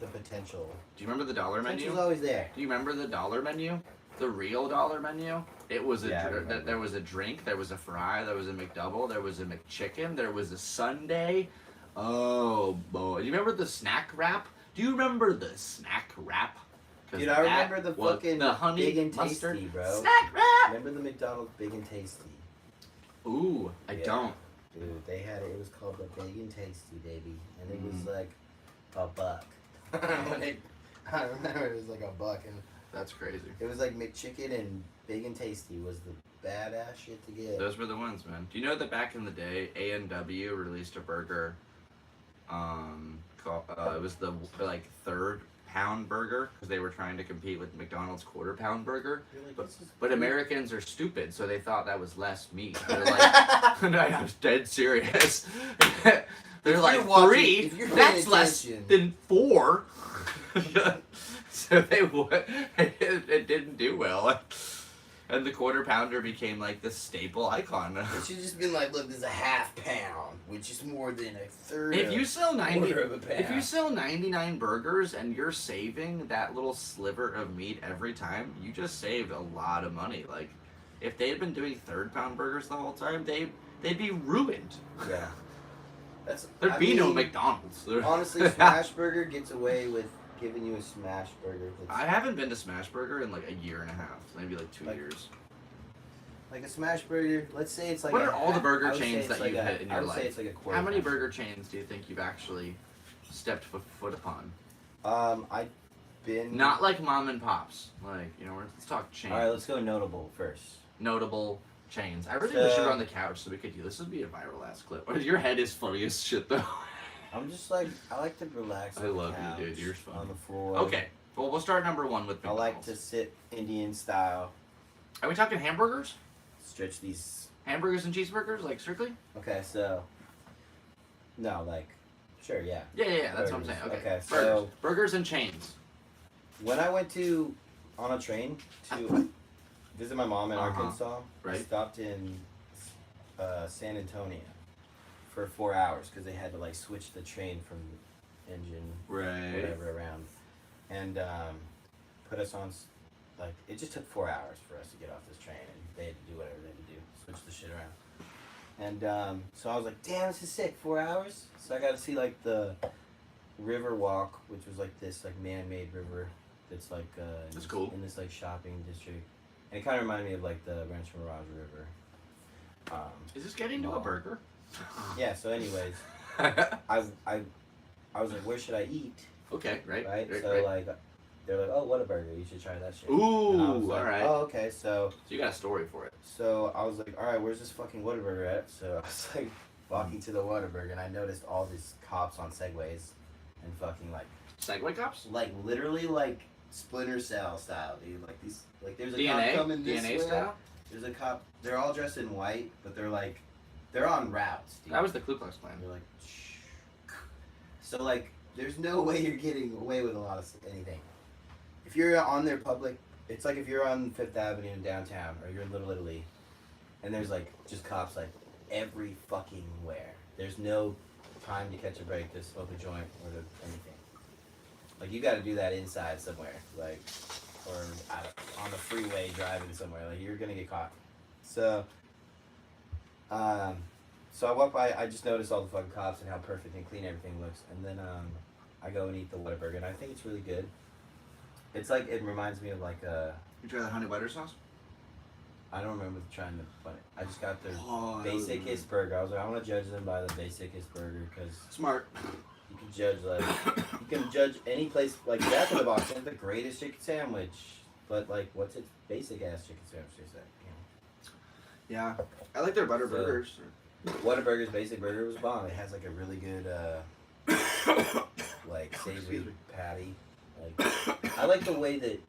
the potential. Do you remember the dollar menu? Potential's always there. Do you remember the dollar menu? The real dollar menu? It was Yeah, I remember. there was a drink, there was a fry, there was a McDouble, there was a McChicken, there was a sundae. Oh boy. Do you remember the snack wrap? Do you remember the snack wrap? 'Cause Dude, I that remember the was fucking the honey Big and mustard Tasty, bro. snack wrap. Remember the McDonald's Big and Tasty? Ooh, I Yeah. don't. Dude, they had it. It was called the Big and Tasty, baby, and it was Mm. like $1. Like, I remember it was like $1, and That's crazy. it was like McChicken and Big and Tasty was the badass shit to get. Those were the ones, man. Do you know that back in the day, A&W released a burger? It was the like 3rd pound burger because they were trying to compete with McDonald's 1/4 pound burger. You're like, But, this is but cool. Americans are stupid, so they thought that was less meat. They're like, no, I was dead serious. They're If like, you're watching- 3? if you're paying That's less attention. than 4. So it didn't do well. And the 1/4 pounder became like the staple icon. It should just been like, look, there's a ½ pound, which is more than a third. If you sell 1/4 of a pound. if you sell 99 burgers and you're saving that little sliver of meat every time, you just saved a lot of money. Like, if they had been doing 3rd pound burgers the whole time, they'd be ruined. Yeah. There'd be no McDonald's. Honestly, Smash Burger gets away with giving you a Smash Burger. I haven't been to Smash Burger in like a year and a half, maybe like 2 years. Like a smash burger, let's say it's like. What are all the burger I would say chains it's that like you've a- hit in I your would say life? it's like a quarter. How many pounder. burger chains do you think you've actually stepped foot upon? I've been. Not like mom and pops. Like, you know, let's talk chains. All right, let's go notable first. Notable chains. I really wish you were on the couch so we could do this. Would be a viral ass clip. Your head is funny as shit though. I'm just like I like to relax. I on the love couch, you, dude. You're fun. on the floor. Okay. Well, we'll start number one with I McDonald's. like to sit Indian style. Are we talking hamburgers? Stretch these. Hamburgers and cheeseburgers, like strictly? Okay, so. No, like, sure, yeah. Yeah. That's what I'm Burgers. saying. Okay. Okay, Burgers. so- Burgers and chains. When I went on a train to visit my mom in Arkansas, I Right. stopped in San Antonio for 4 hours because they had to like switch the train from engine Right. whatever around, and put us on. Like it just took 4 hours for us to get off this train, and they had to do whatever they had to do, switch the shit around. And so I was like, damn, this is sick. 4 hours. So I got to see like the river walk, which was like this like man-made river. That's like That's cool. in this like shopping district, and it kind of reminded me of like the Rancho Mirage River. Is this getting to a Mall. burger? Yeah. So, anyways, I was like, where should I eat? Okay, right. Right. right, So right. like, they're like, oh, what a burger! You should try that shit. Ooh, And I was like, alright. Oh, okay. So So you got a story for it. I was like, all right, where's this fucking Whataburger at? So I was like walking to the Whataburger, and I noticed all these cops on Segways, and fucking Segway cops? like literally like Splinter Cell style, dude. Like these, like there's a DNA? cop coming this DNA way. style? There's a cop. They're all dressed in white, but they're on routes, dude. That was the Ku Klux Klan. They're like, shh. So like, there's no way you're getting away with a lot of anything. If you're on their public, it's like if you're on Fifth Avenue in downtown, or you're in Little Italy, and there's like just cops like every fucking where. There's no time to catch a break, to smoke a joint, or to anything. Like you got to do that inside somewhere, like, or on the freeway driving somewhere. Like you're gonna get caught. So, so I walk by. I just noticed all the fucking cops and how perfect and clean everything looks. And then I go and eat the Whataburger, and I think it's really good. It's like it reminds me of like You try the honey butter sauce? I don't remember trying to, but I just got their Oh, that was good. basicest burger. I was like, I want to judge them by the basicest burger because Smart. you can judge you can judge any place like Jack in the Box has the greatest chicken sandwich, but like what's its basic ass chicken sandwich taste like? You Yeah. I like their butter So- burgers. know? Whataburger's basic burger was bomb. It has like a really good like savory Excuse me. patty. Like I like the way that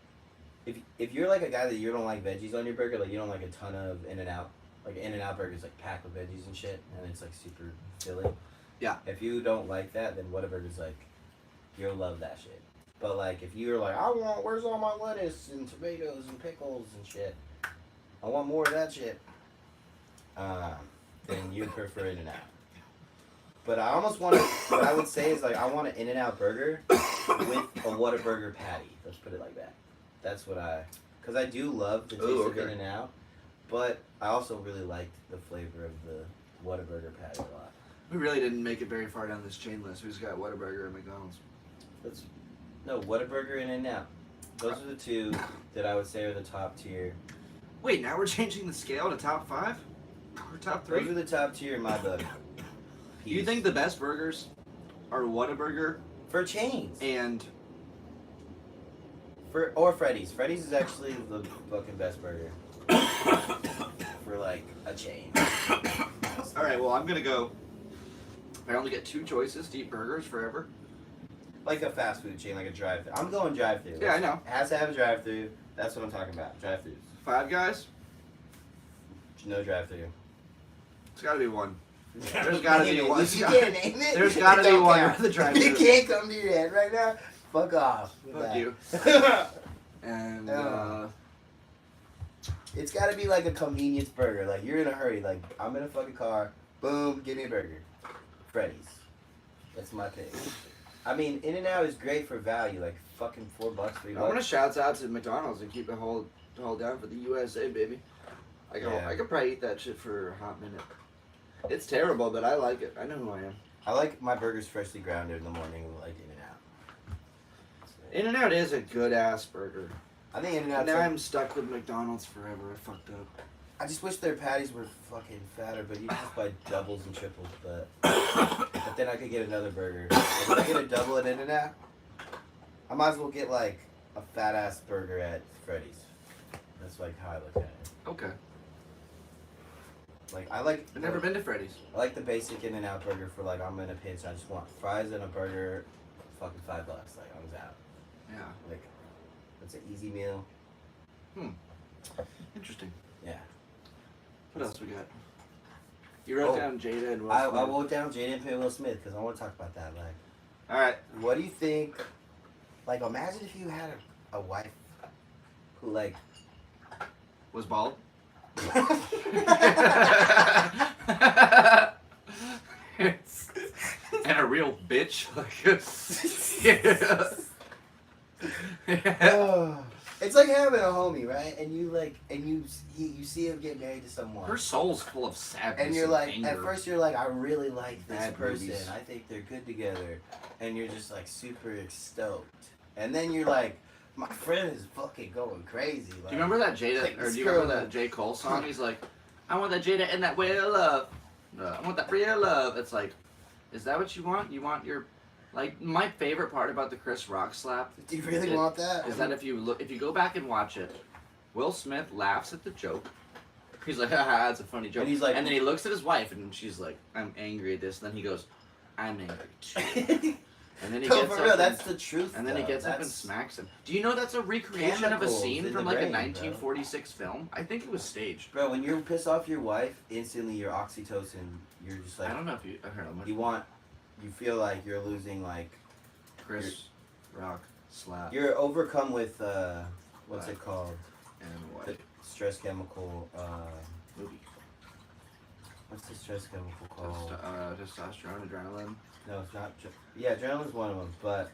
if you're like a guy that you don't like veggies on your burger, like you don't like a ton of In-N-Out, like In-N-Out burgers like packed with veggies and shit, and it's like super filling. Yeah. If you don't like that, then Whataburger's like you'll love that shit. But like if you're like where's all my lettuce and tomatoes and pickles and shit, I want more of that shit. Then you prefer In-N-Out. But I almost want to. What I would say is like I want an In-N-Out burger with a Whataburger patty. Let's put it like that. That's what because I do love the taste Ooh, of okay. In-N-Out, but I also really liked the flavor of the Whataburger patty a lot. We really didn't make it very far down this chain list. We just got Whataburger and McDonald's. No, Whataburger and In-N-Out. Those are the two that I would say are the top tier. Wait, now we're changing the scale to top 5? Or top 3? Those are the top tier in my book. Do you think the best burgers are Whataburger for chains and or Freddy's? Freddy's is actually the fucking best burger for like a chain. Alright, well I'm gonna go. I only get 2 choices to eat burgers forever. Like a fast food chain, like a drive-thru. I'm going drive-thru. Yeah, I know. It has to have a drive-thru. That's what I'm talking about. Drive-thrus. 5 Guys? No drive-thru. It's gotta be one. There's gotta be one. If you can't name it, There's it gotta be don't one count. with the drive-thru. You can't come to your head right now. Fuck off. with Fuck that. you. And It's got to be like a convenience burger. Like you're in a hurry. Like I'm in a fucking car. Boom, give me a burger. Freddy's. That's my pick. I mean, In-N-Out is great for value. Like fucking $4, $3. I want to shout out to McDonald's and keep it hold down for the USA, baby. I could probably eat that shit for a hot minute. It's terrible, but I like it. I know who I am. I like my burgers freshly grounded in the morning, like In-N-Out. In-N-Out is a good ass burger. I think In-N-Out. Now I'm stuck with McDonald's forever. I fucked up. I just wish their patties were fucking fatter, but you just buy doubles and triples. But then I could get another burger. If I get a double at In-N-Out, I might as well get like a fat ass burger at Freddy's. That's like how I look at it. Okay. Like I've never been to Freddy's. I like the basic In-N-Out burger for like I'm in a pinch. I just want fries and a burger, fucking $5. Like I was out. Yeah. Like it's an easy meal. Interesting. Yeah. What else we got? You wrote down Jada and Will I Smith. wrote down Jada and Will Smith because I want to talk about that. Like, all right. what do you think? Like, imagine if you had a wife who like Was bald? And a real bitch. It's like having a homie, right? And you like, you see him get married to someone. Her soul's full of sadness. And you're like, anger. at first you're like, I really like this Bad person. movies. I think they're good together. And you're just like super stoked. And then you're like, my friend is fucking going crazy. Like, do you remember that Jada, like or do you remember that J. Cole song? He's like, I want that Jada and that real love. I want that real love. It's like, is that what you want? You want your, like, my favorite part about the Chris Rock slap. Do you really want that? Is that if you go back and watch it, Will Smith laughs at the joke. He's like, haha, it's a funny joke. And he's like, and then he looks at his wife and she's like, I'm angry at this. And then he goes, I'm angry too. And then he no, gets for up real, and, that's the truth. and then he gets up and smacks him. Do you know that's a recreation of a scene in from the like brain, a 1946 film? I think it was staged. Bro, when you piss off your wife, instantly your oxytocin, you're just like, I don't know if you heard of you feel like you're losing like, Chris Rock slap you're overcome with, what's it called? and what The stress chemical, movie? what's the stress chemical called? Testosterone, adrenaline. No, it's not. Yeah, adrenaline's one of them, but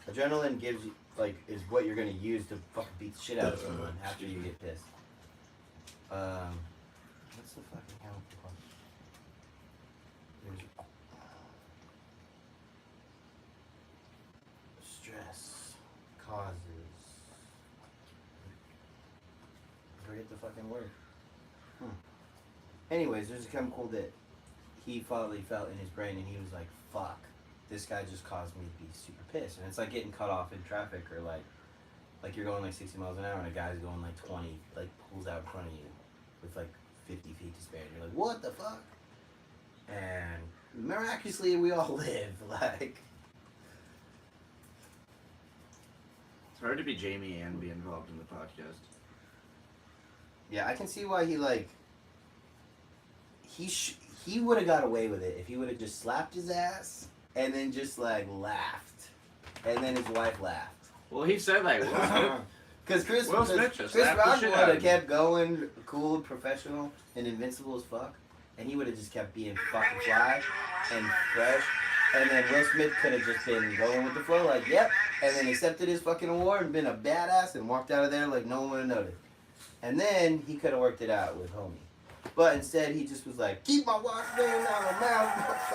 adrenaline gives you, like, is what you're gonna use to fucking beat the shit out of someone after you get pissed. What's the fucking chemical called? Stress causes. I forget the fucking word. Anyways, there's a chemical that he finally felt in his brain, and he was like, fuck, this guy just caused me to be super pissed. And it's like getting cut off in traffic, or like you're going like 60 miles an hour and a guy's going like 20, like pulls out in front of you with like 50 feet to spare. And you're like, what the fuck? And miraculously, we all live. Like, It's hard to be Jamie and be involved in the podcast. yeah, I can see why he like, he would have got away with it if he would have just slapped his ass and then just like laughed, and then his wife laughed. Well, he said like, Because Chris Will Smith just Chris slapped the Rock shit would out of have him. kept going, cool, professional, and invincible as fuck, and he would have just kept being fucking fly and fresh, and then Will Smith could have just been going with the flow, like, yep, and then accepted his fucking award and been a badass and walked out of there like no one would have noticed. And then he could have worked it out with homie. But instead, he just was like, keep my watch name out of my mouth.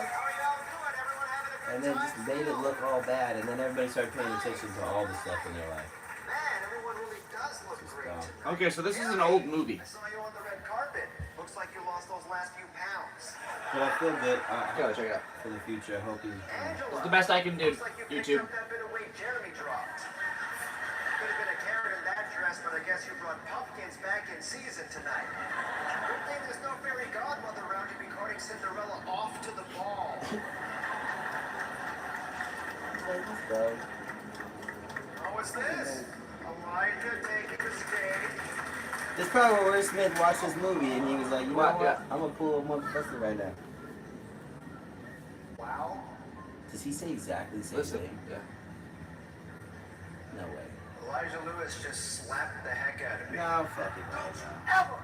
And then just made it look all bad. And then everybody started paying attention to all the stuff in their life. Man, everyone really does look great. okay, so this is an old movie. I saw you on the red carpet. Looks like you lost those last few pounds. But I feel good Go check it out. for the future. I hope he's... Angela, It's the best I can do. looks like you picked YouTube. up that bit of weight Jeremy dropped. Could have been a carrot in that dress, but I guess you brought pumpkins back in season tonight. Good thing there's no fairy godmother around to be carting Cinderella off to the ball. Bro. Oh, what's this? Elijah taking a steak. This is probably where Will Smith watched this movie and he was like, you know What? what? Yeah. I'm going to pull a motherfucker right now. Wow. Does he say exactly the same Listen, thing? yeah. No way. Elijah Lewis just slapped the heck out of me. No, fuck it. Don't you ever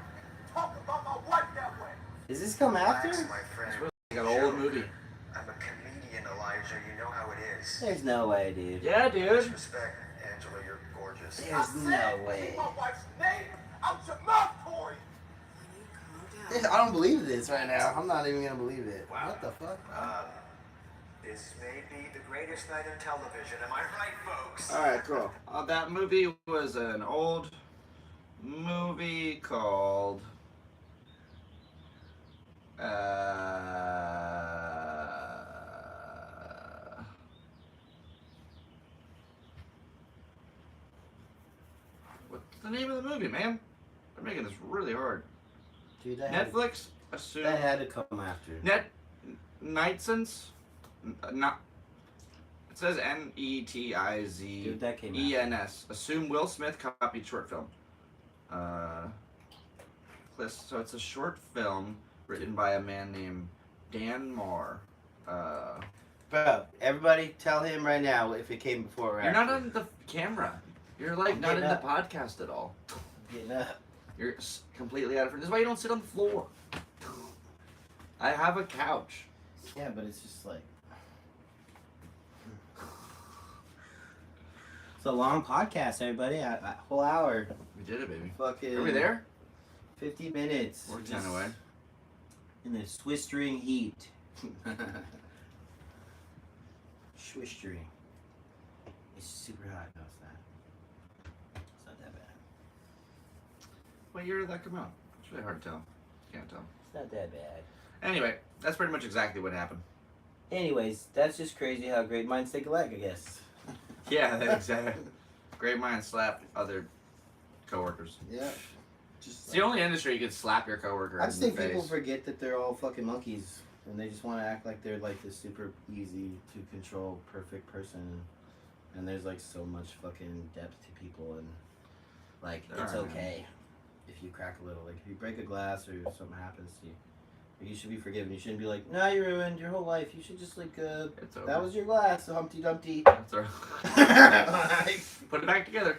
talk about my wife that way. Does this come after? Relax, my friend. Like an old movie. I'm a comedian, Elijah. You know how it is. There's no way, dude. Yeah, dude. Disrespect, Angela. You're gorgeous. There's no way. Keep my wife's name out your mouth, Corey. I don't believe this right now. I'm not even going to believe it. Wow. What the fuck? This may be the greatest night on television. Am I right, folks? All right, cool. That movie was an old movie called the name of the movie, man. They're making this really hard. Dude, Netflix, assume. That had to come after. Nightsens? Not. It says NETIZENS. Dude, that came after. Assume Will Smith copied short film. So it's a short film written by a man named Dan Marr. Bro, everybody tell him right now if it came before or You're after. not on the camera. You're like I'm not in getting the up. podcast at all. Getting up. You're completely out of. This is why you don't sit on the floor. I have a couch. Yeah, but it's just like... It's a long podcast, everybody. A whole hour. We did it, baby. Fucking... Are we there? 50 minutes. We're 10 Just away. In the swistering heat. Swistering. It's super hot. No, it's not. It's not that bad. What year did that come out? It's really hard to tell. Can't tell. It's not that bad. Anyway, that's pretty much exactly what happened. Anyways, that's just crazy how great minds think alike, I guess. Yeah, that's exactly. Great minds slap other coworkers. Yeah. It's the only industry you could slap your coworker I just in think the face. people forget that they're all fucking monkeys, and they just want to act like they're like this super easy to control, perfect person. And there's like so much fucking depth to people, and like it's Alright, okay if you crack a little. Like if you break a glass or something happens to you, you should be forgiven. You shouldn't be like, nah, you ruined your whole life. You should just like, It's over. that was your glass, Humpty Dumpty. That's all right. Put it back together.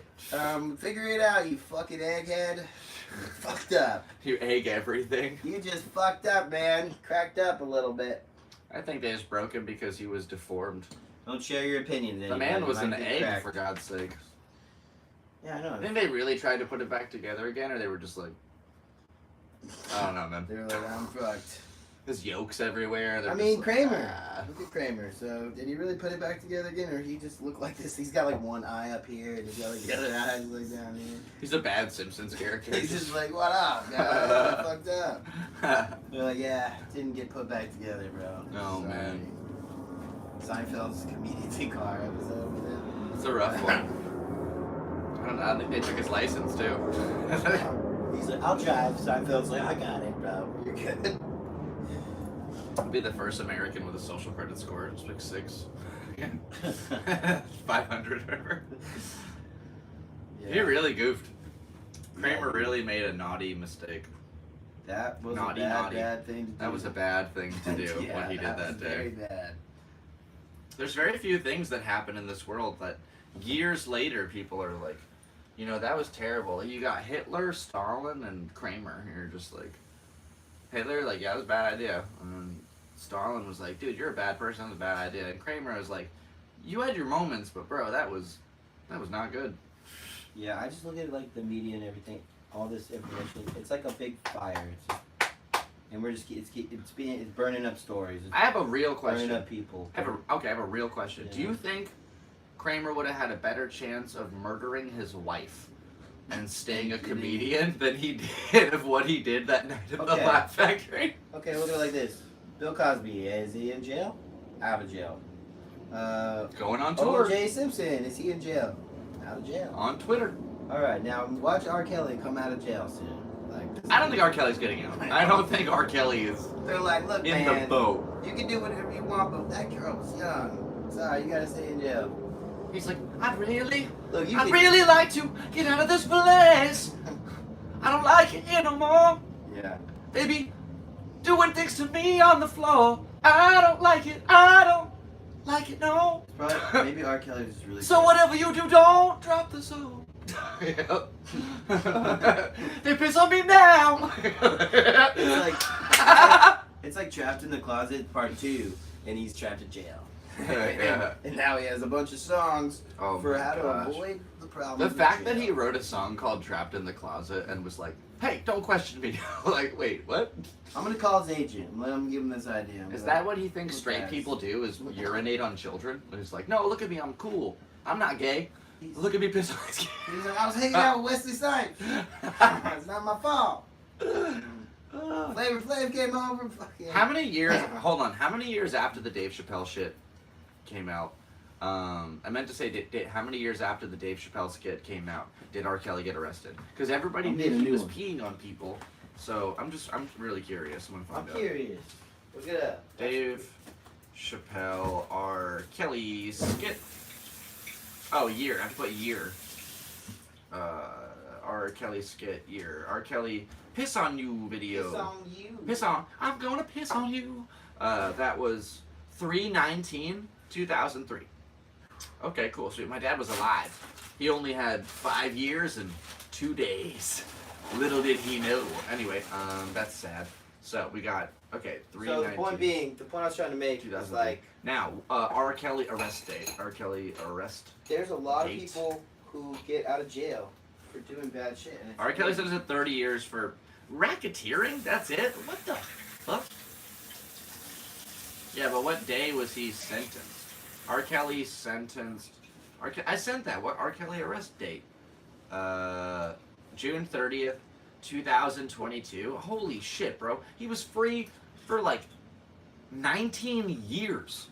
Figure it out, you fucking egghead. You fucked up. You egg everything. You just fucked up, man. Cracked up a little bit. I think they just broke him because he was deformed. Don't share your opinions. The man was an egg, for God's sake. Yeah, I know. I think they really tried to put it back together again, or they were just like, I don't know, man. They were like, I'm fucked. There's yolks everywhere. They're I mean, just like, Kramer. "Ah." Look at Kramer. So, did he really put it back together again, or he just looked like this? He's got like one eye up here, and he's got like the other eye like down here. He's a bad Simpsons character. He's just like, what up, guys? I fucked up. They're like, yeah, didn't get put back together, bro. Oh, man. Seinfeld's comedians in car episode with him. It's a rough one. I don't know. I think they took his license too. He's like, I'll drive. Seinfeld's like, I got it, bro. You're good. Be the first American with a social credit score. It's like 6. 500 or whatever. Yeah. He really goofed. Kramer really made a naughty mistake. That was Naughty, a bad, naughty. bad thing to do. That was a bad thing to do Yeah, what he did that was day. Very bad. There's very few things that happen in this world that years later people are like, you know, that was terrible. You got Hitler, Stalin, and Kramer. You're just like, Hitler, like, yeah, that was a bad idea. And Stalin was like, dude, you're a bad person. That was a bad idea. And Kramer was like, you had your moments, but bro, that was not good. Yeah, I just look at like the media and everything, all this information. It's like a big fire. It's just, and we're just it's burning up stories. It's I have a real question. burning up people. I have a real question. Do you think Kramer would have had a better chance of murdering his wife and staying a comedian than he did of what he did that night at the Laugh Factory? Okay, look at it like this. Bill Cosby, is he in jail? Out of jail. Going on tour. O.J. Simpson, is he in jail? Out of jail. On Twitter. All right, now watch R. Kelly come out of jail soon. Like, I don't think R. Kelly's getting out. I don't think R. Kelly is they're like, look, in man, the boat. you can do whatever you want, but that girl was young. Sorry, you gotta stay in jail. He's like, I'd really like to get out of this place. I don't like it here no more. Yeah. They be doing things to me on the floor. I don't like it. I don't like it, no. Probably, maybe R. Kelly was really. So whatever you do, don't drop the soap. They piss on me now. It's like Trapped in the Closet Part 2, and he's trapped in jail. Yeah. And now he has a bunch of songs for my how to gosh. avoid the problem. The fact that he wrote a song called Trapped in the Closet and was like, hey, don't question me. Like, wait, what? I'm gonna call his agent and let him give him this idea. Is that what he thinks Look straight at people do, is urinate on children? And he's like, no, look at me, I'm cool. I'm not gay. Look at me piss on his kid. He's like, I was hanging out with Wesley Snipes. It's not my fault. Flavor Flav came over. Fucking. How many years, hold on, how many years after the Dave Chappelle shit came out I meant to say, how many years after the Dave Chappelle skit came out did R. Kelly get arrested? Because everybody knew he was peeing on people. So I'm really curious. I'm curious. Look it up. Dave Chappelle R. Kelly skit. Oh, year. I have to put year. R. Kelly skit year. R. Kelly piss on you video. Piss on you. Piss on. I'm gonna piss on you. That was 3/19/2003. Okay, cool. Sweet. My dad was alive. He only had 5 years and 2 days. Little did he know. Anyway, that's sad. So we got okay. 3. So the point I was trying to make is like now R. Kelly arrest date. R. Kelly arrest. There's a lot of people who get out of jail for doing bad shit. And R. Kelly sentenced to 30 years for racketeering. That's it. What the fuck? Yeah, but what day was he sentenced? R. Kelly sentenced. I sent that. What R. Kelly arrest date? June 30th, 2022. Holy shit, bro. He was free for like 19 years.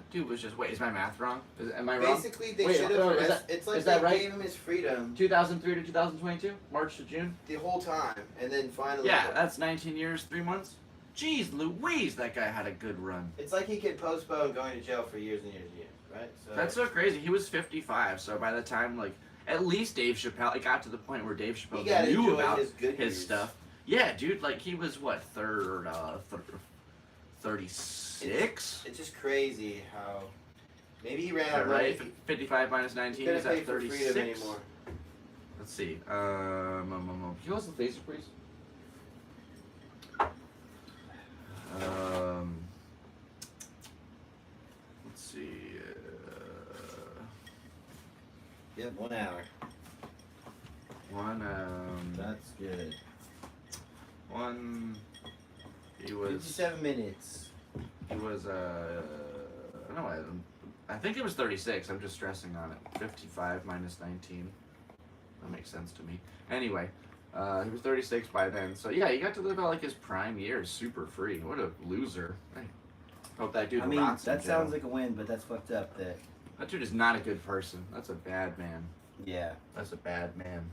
Dude was just, wait, is my math wrong? Am I wrong? Basically, they should have arrested. It's like they gave him his freedom. 2003 to 2022? March to June? The whole time. And then finally. Yeah, that's 19 years, 3 months. Jeez Louise, that guy had a good run. It's like he could postpone going to jail for years and years and years, right? So that's so crazy. He was 55, so by the time, like, at least Dave Chappelle, it got to the point where Dave Chappelle knew about his stuff. Yeah, dude, like, he was, what, 36? It's just crazy how maybe he ran out of right? money. 55 minus 19 is at 36. Anymore. Let's see. He was the Phaser Priest. Let's see. Yep, 1 hour. That's good. He was 57 minutes. He was no, I think it was 36. I'm just stressing on it. 55 minus 19. That makes sense to me. Anyway, he was 36 by then. So yeah, he got to live out like his prime years, super free. What a loser. Hey, hope that dude rots in that jail. sounds like a win, but that's fucked up. That dude is not a good person. That's a bad man. Yeah. That's a bad man.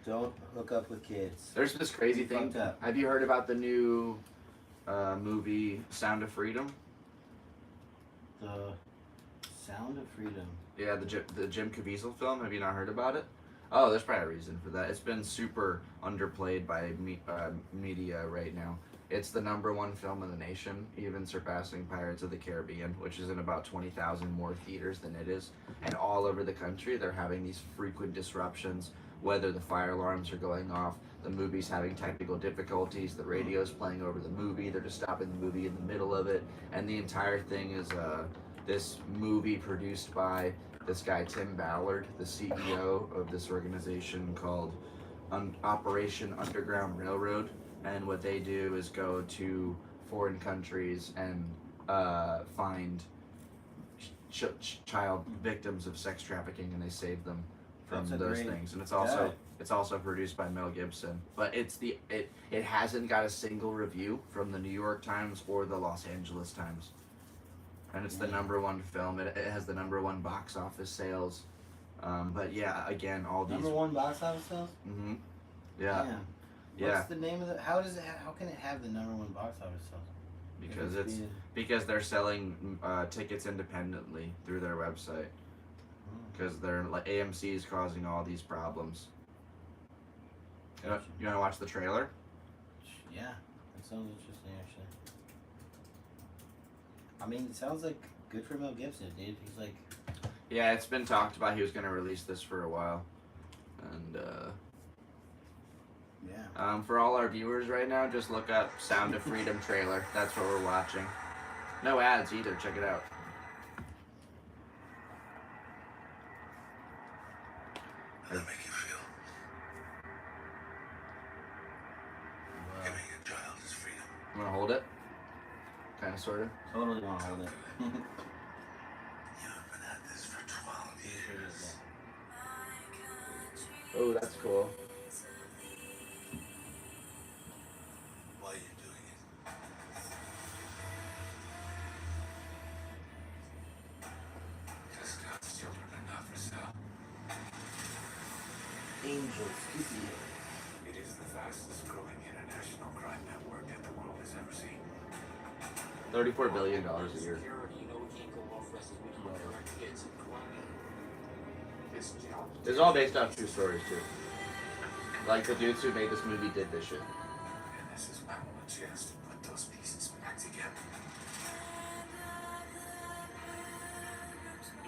Don't hook up with kids. There's this crazy thing. Have you heard about the new movie Sound of Freedom? The Sound of Freedom. Yeah, the Jim Caviezel film. Have you not heard about it? Oh, there's probably a reason for that. It's been super underplayed by media right now. It's the #1 film in the nation, even surpassing Pirates of the Caribbean, which is in about 20,000 more theaters than it is. And all over the country, they're having these frequent disruptions, whether the fire alarms are going off, the movie's having technical difficulties, the radio's playing over the movie, they're just stopping the movie in the middle of it, and the entire thing is this movie produced by this guy Tim Ballard, the CEO of this organization called Operation Underground Railroad, and what they do is go to foreign countries and find child victims of sex trafficking, and they save them from those things. And it's also produced by Mel Gibson, but it hasn't got a single review from the New York Times or the Los Angeles Times, and it's the #1 film. It has the #1 box office sales. But yeah, again, all these #1 box office sales. Mm-hmm. Yeah. Damn. Yeah. What's the name of the? How can it have the #1 box office sales? Because they're selling tickets independently through their website. Because they're like AMC is causing all these problems. You want to watch the trailer? Yeah, that sounds interesting actually. I mean, it sounds like good for Mel Gibson, dude. He's like. Yeah, it's been talked about. He was going to release this for a while, and yeah. For all our viewers right now, just look up Sound of Freedom trailer. That's what we're watching. No ads either. Check it out. How does that make you feel? Giving a child his freedom. You want to hold it? Kind of, sort of. Totally want to hold it. You've been at this for 12 years. Oh, that's cool. Why are you doing it? fastest growing international crime network that the world has ever seen. $34 billion a year. This is all based off true stories too. Like the dudes who made this movie did this shit. And this is my one chance to put those pieces back together.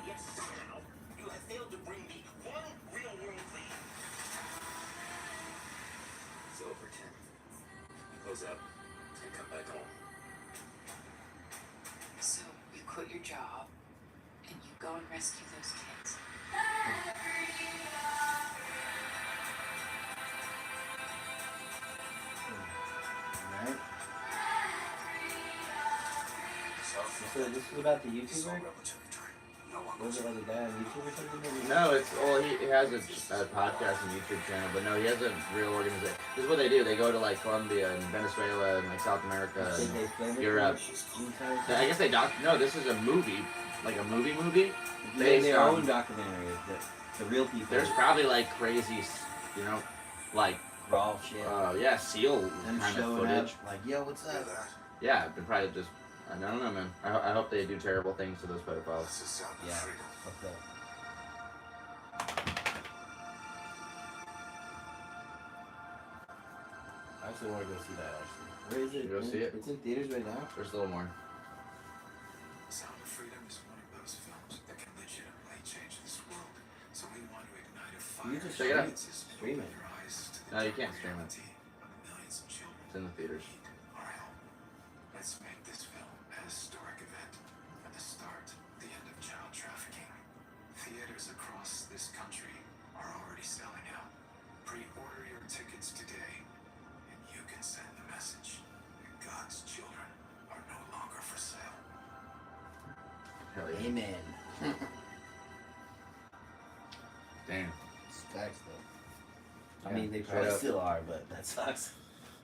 Yes, now you have failed to bring me one real-world lead. It's over, Tim. Close up and come back home. So you quit your job and you go and rescue those kids. Right? So this is about the YouTuber? Was it like a guy on YouTube or something? No, he has a podcast and YouTube channel, but no, he has a real organization. This is what they do. They go to like Colombia and Venezuela and like South America I think they and film it Europe. I guess no, this is a movie, like a movie. They made based their on- own documentary. The real people. There's probably like crazy, like raw shit. yeah, SEAL Them kind of showing footage. up like, yo, what's up? Yeah, they're probably just. I don't know, man. I hope they do terrible things to those pedophiles. This is sound of Yeah. freedom. Fuck that. I actually want to go see that. Actually, where is it? Go see it? It's in theaters right now. There's a little more. Sound of Freedom is one of those films that can legitimately change this world. So we want to ignite a fire. You just Check it out. Stream it. Your eyes to the No, you can't stream it. reality of millions of children It's in the theaters. who need our help. Let's make this film a historic event and the start, the end of child trafficking. Theaters across this country are already selling out. Pre-order your tickets today, and you can send the message that God's children are no longer for sale. Hell yeah. Amen. Damn. It's facts though. I Yeah, mean, they straight probably up. still are, but that sucks.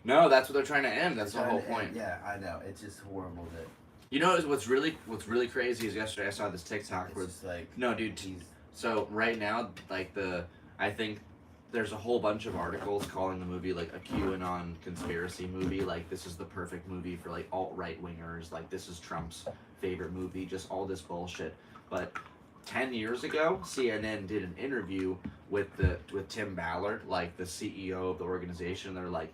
No, that's what they're trying to end. That's the They're whole trying to point. end- Yeah, I know. It's just horrible that You know what's really crazy is yesterday I saw this TikTok it's where just like. no dude. Geez. So right now, like I think there's a whole bunch of articles calling the movie like a QAnon conspiracy movie. Like this is the perfect movie for like alt-right wingers. Like this is Trump's favorite movie. Just all this bullshit. But 10 years ago, CNN did an interview with Tim Ballard, like the CEO of the organization. They're like,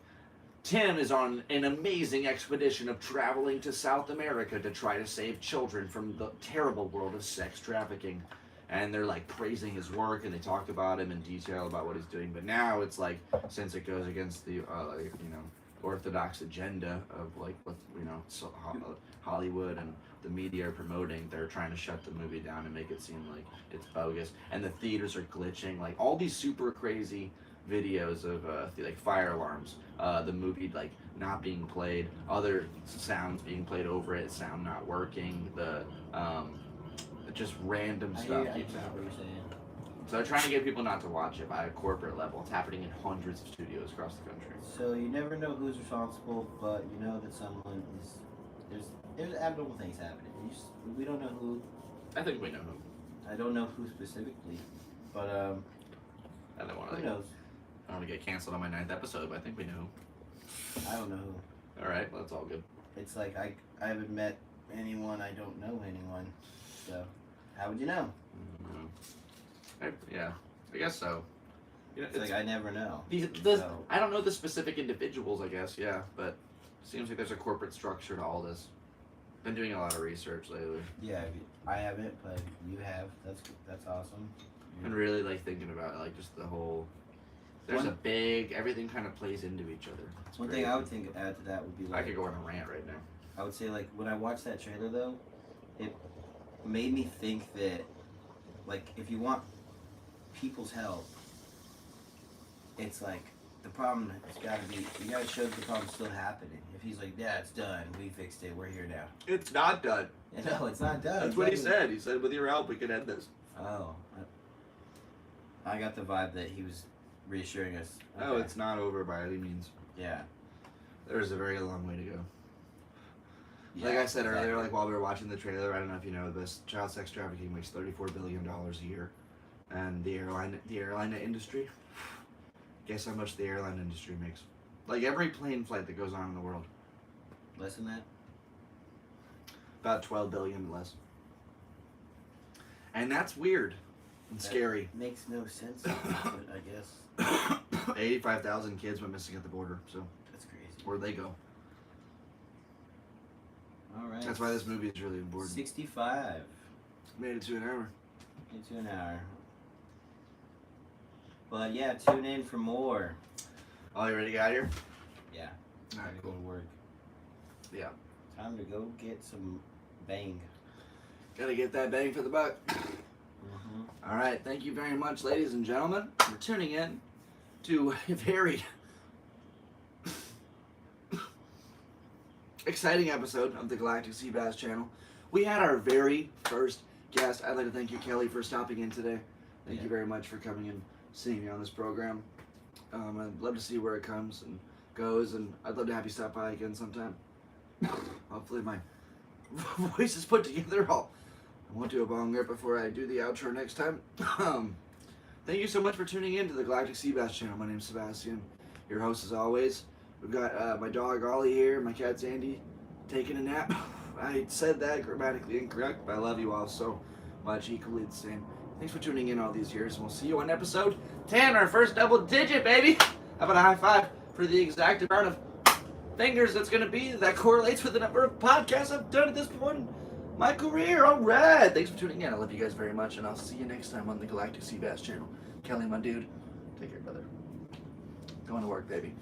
Tim is on an amazing expedition of traveling to South America to try to save children from the terrible world of sex trafficking. And they're like praising his work, and they talk about him in detail about what he's doing. But now it's like, since it goes against the orthodox agenda of like what Hollywood and the media are promoting, they're trying to shut the movie down and make it seem like it's bogus. And the theaters are glitching, like all these super crazy videos of like fire alarms, the movie like not being played, other sounds being played over it, sound not working, the just random I stuff hear keeps what happening. you're saying. So they're trying to get people not to watch it by a corporate level. It's happening in hundreds of studios across the country. So you never know who's responsible, but you know that someone is. There's abnormal things happening. We don't know who. I think we know who. I don't know who specifically, but I don't want who to. knows? I don't want to get canceled on my 9th episode, but I think we know who. I don't know who. All right, well, that's all good. It's like I haven't met anyone. I don't know anyone. So how would you know? Yeah, I guess so. You know, It's like I never know. So- I don't know the specific individuals, I guess, yeah, but it seems like there's a corporate structure to all this. Been doing a lot of research lately. Yeah, I haven't, but you have. That's awesome. And really like thinking about like just the whole. There's One- a big everything kind of plays into each other. It's One great. thing I would think add to that would be I like could go on a rant right now. I would say like when I watched that trailer though, it made me think that like if you want people's help, it's like the problem has got to be you got to show that the problem's still happening. If he's like, yeah, it's done, we fixed it, we're here now. It's not done. No, it's not done. That's what he said. He said, with your help, we can end this. Oh, I got the vibe that he was reassuring us. Oh, Okay. it's not over by any means. Yeah. There's a very long way to go. Yeah, Like I said earlier, exactly. like while we were watching the trailer, I don't know if you know this, child sex trafficking makes $34 billion a year, and the airline industry. Guess how much the airline industry makes? Like every plane flight that goes on in the world. Less than that? About 12 billion less. And that's weird and scary. Makes no sense, I guess. 85,000 kids went missing at the border, so That's crazy. where'd they go? All right. That's why this movie is really important. 65 Made it to an hour. into an hour. But yeah, tune in for more. Oh, you ready to get out of here? Yeah. All right, Time to cool. go to work. Yeah. Time to go get some bang. Gotta get that bang for the buck. All right, thank you very much, ladies and gentlemen, for tuning in to a very exciting episode of the Galactic Seabass channel. We had our very first guest. I'd like to thank you, Kelly, for stopping in today. Thank you very much for coming and seeing me on this program. I'd love to see where it comes and goes, and I'd love to have you stop by again sometime. Hopefully my voice is put together. I won't do a bong rip before I do the outro next time. Thank you so much for tuning in to the Galactic Seabass channel. My name's Sebastian, your host as always. We've got my dog Ollie here, my cat Sandy taking a nap. I said that grammatically incorrect, but I love you all so much, equally the same. Thanks for tuning in all these years, and we'll see you on episode 10, our first double digit, baby. How about a high five for the exact amount of fingers that's going to be that correlates with the number of podcasts I've done at this point in my career. All right. Thanks for tuning in. I love you guys very much, and I'll see you next time on the Galactic Seabass channel. Kelly, my dude. Take care, brother. Going to work, baby.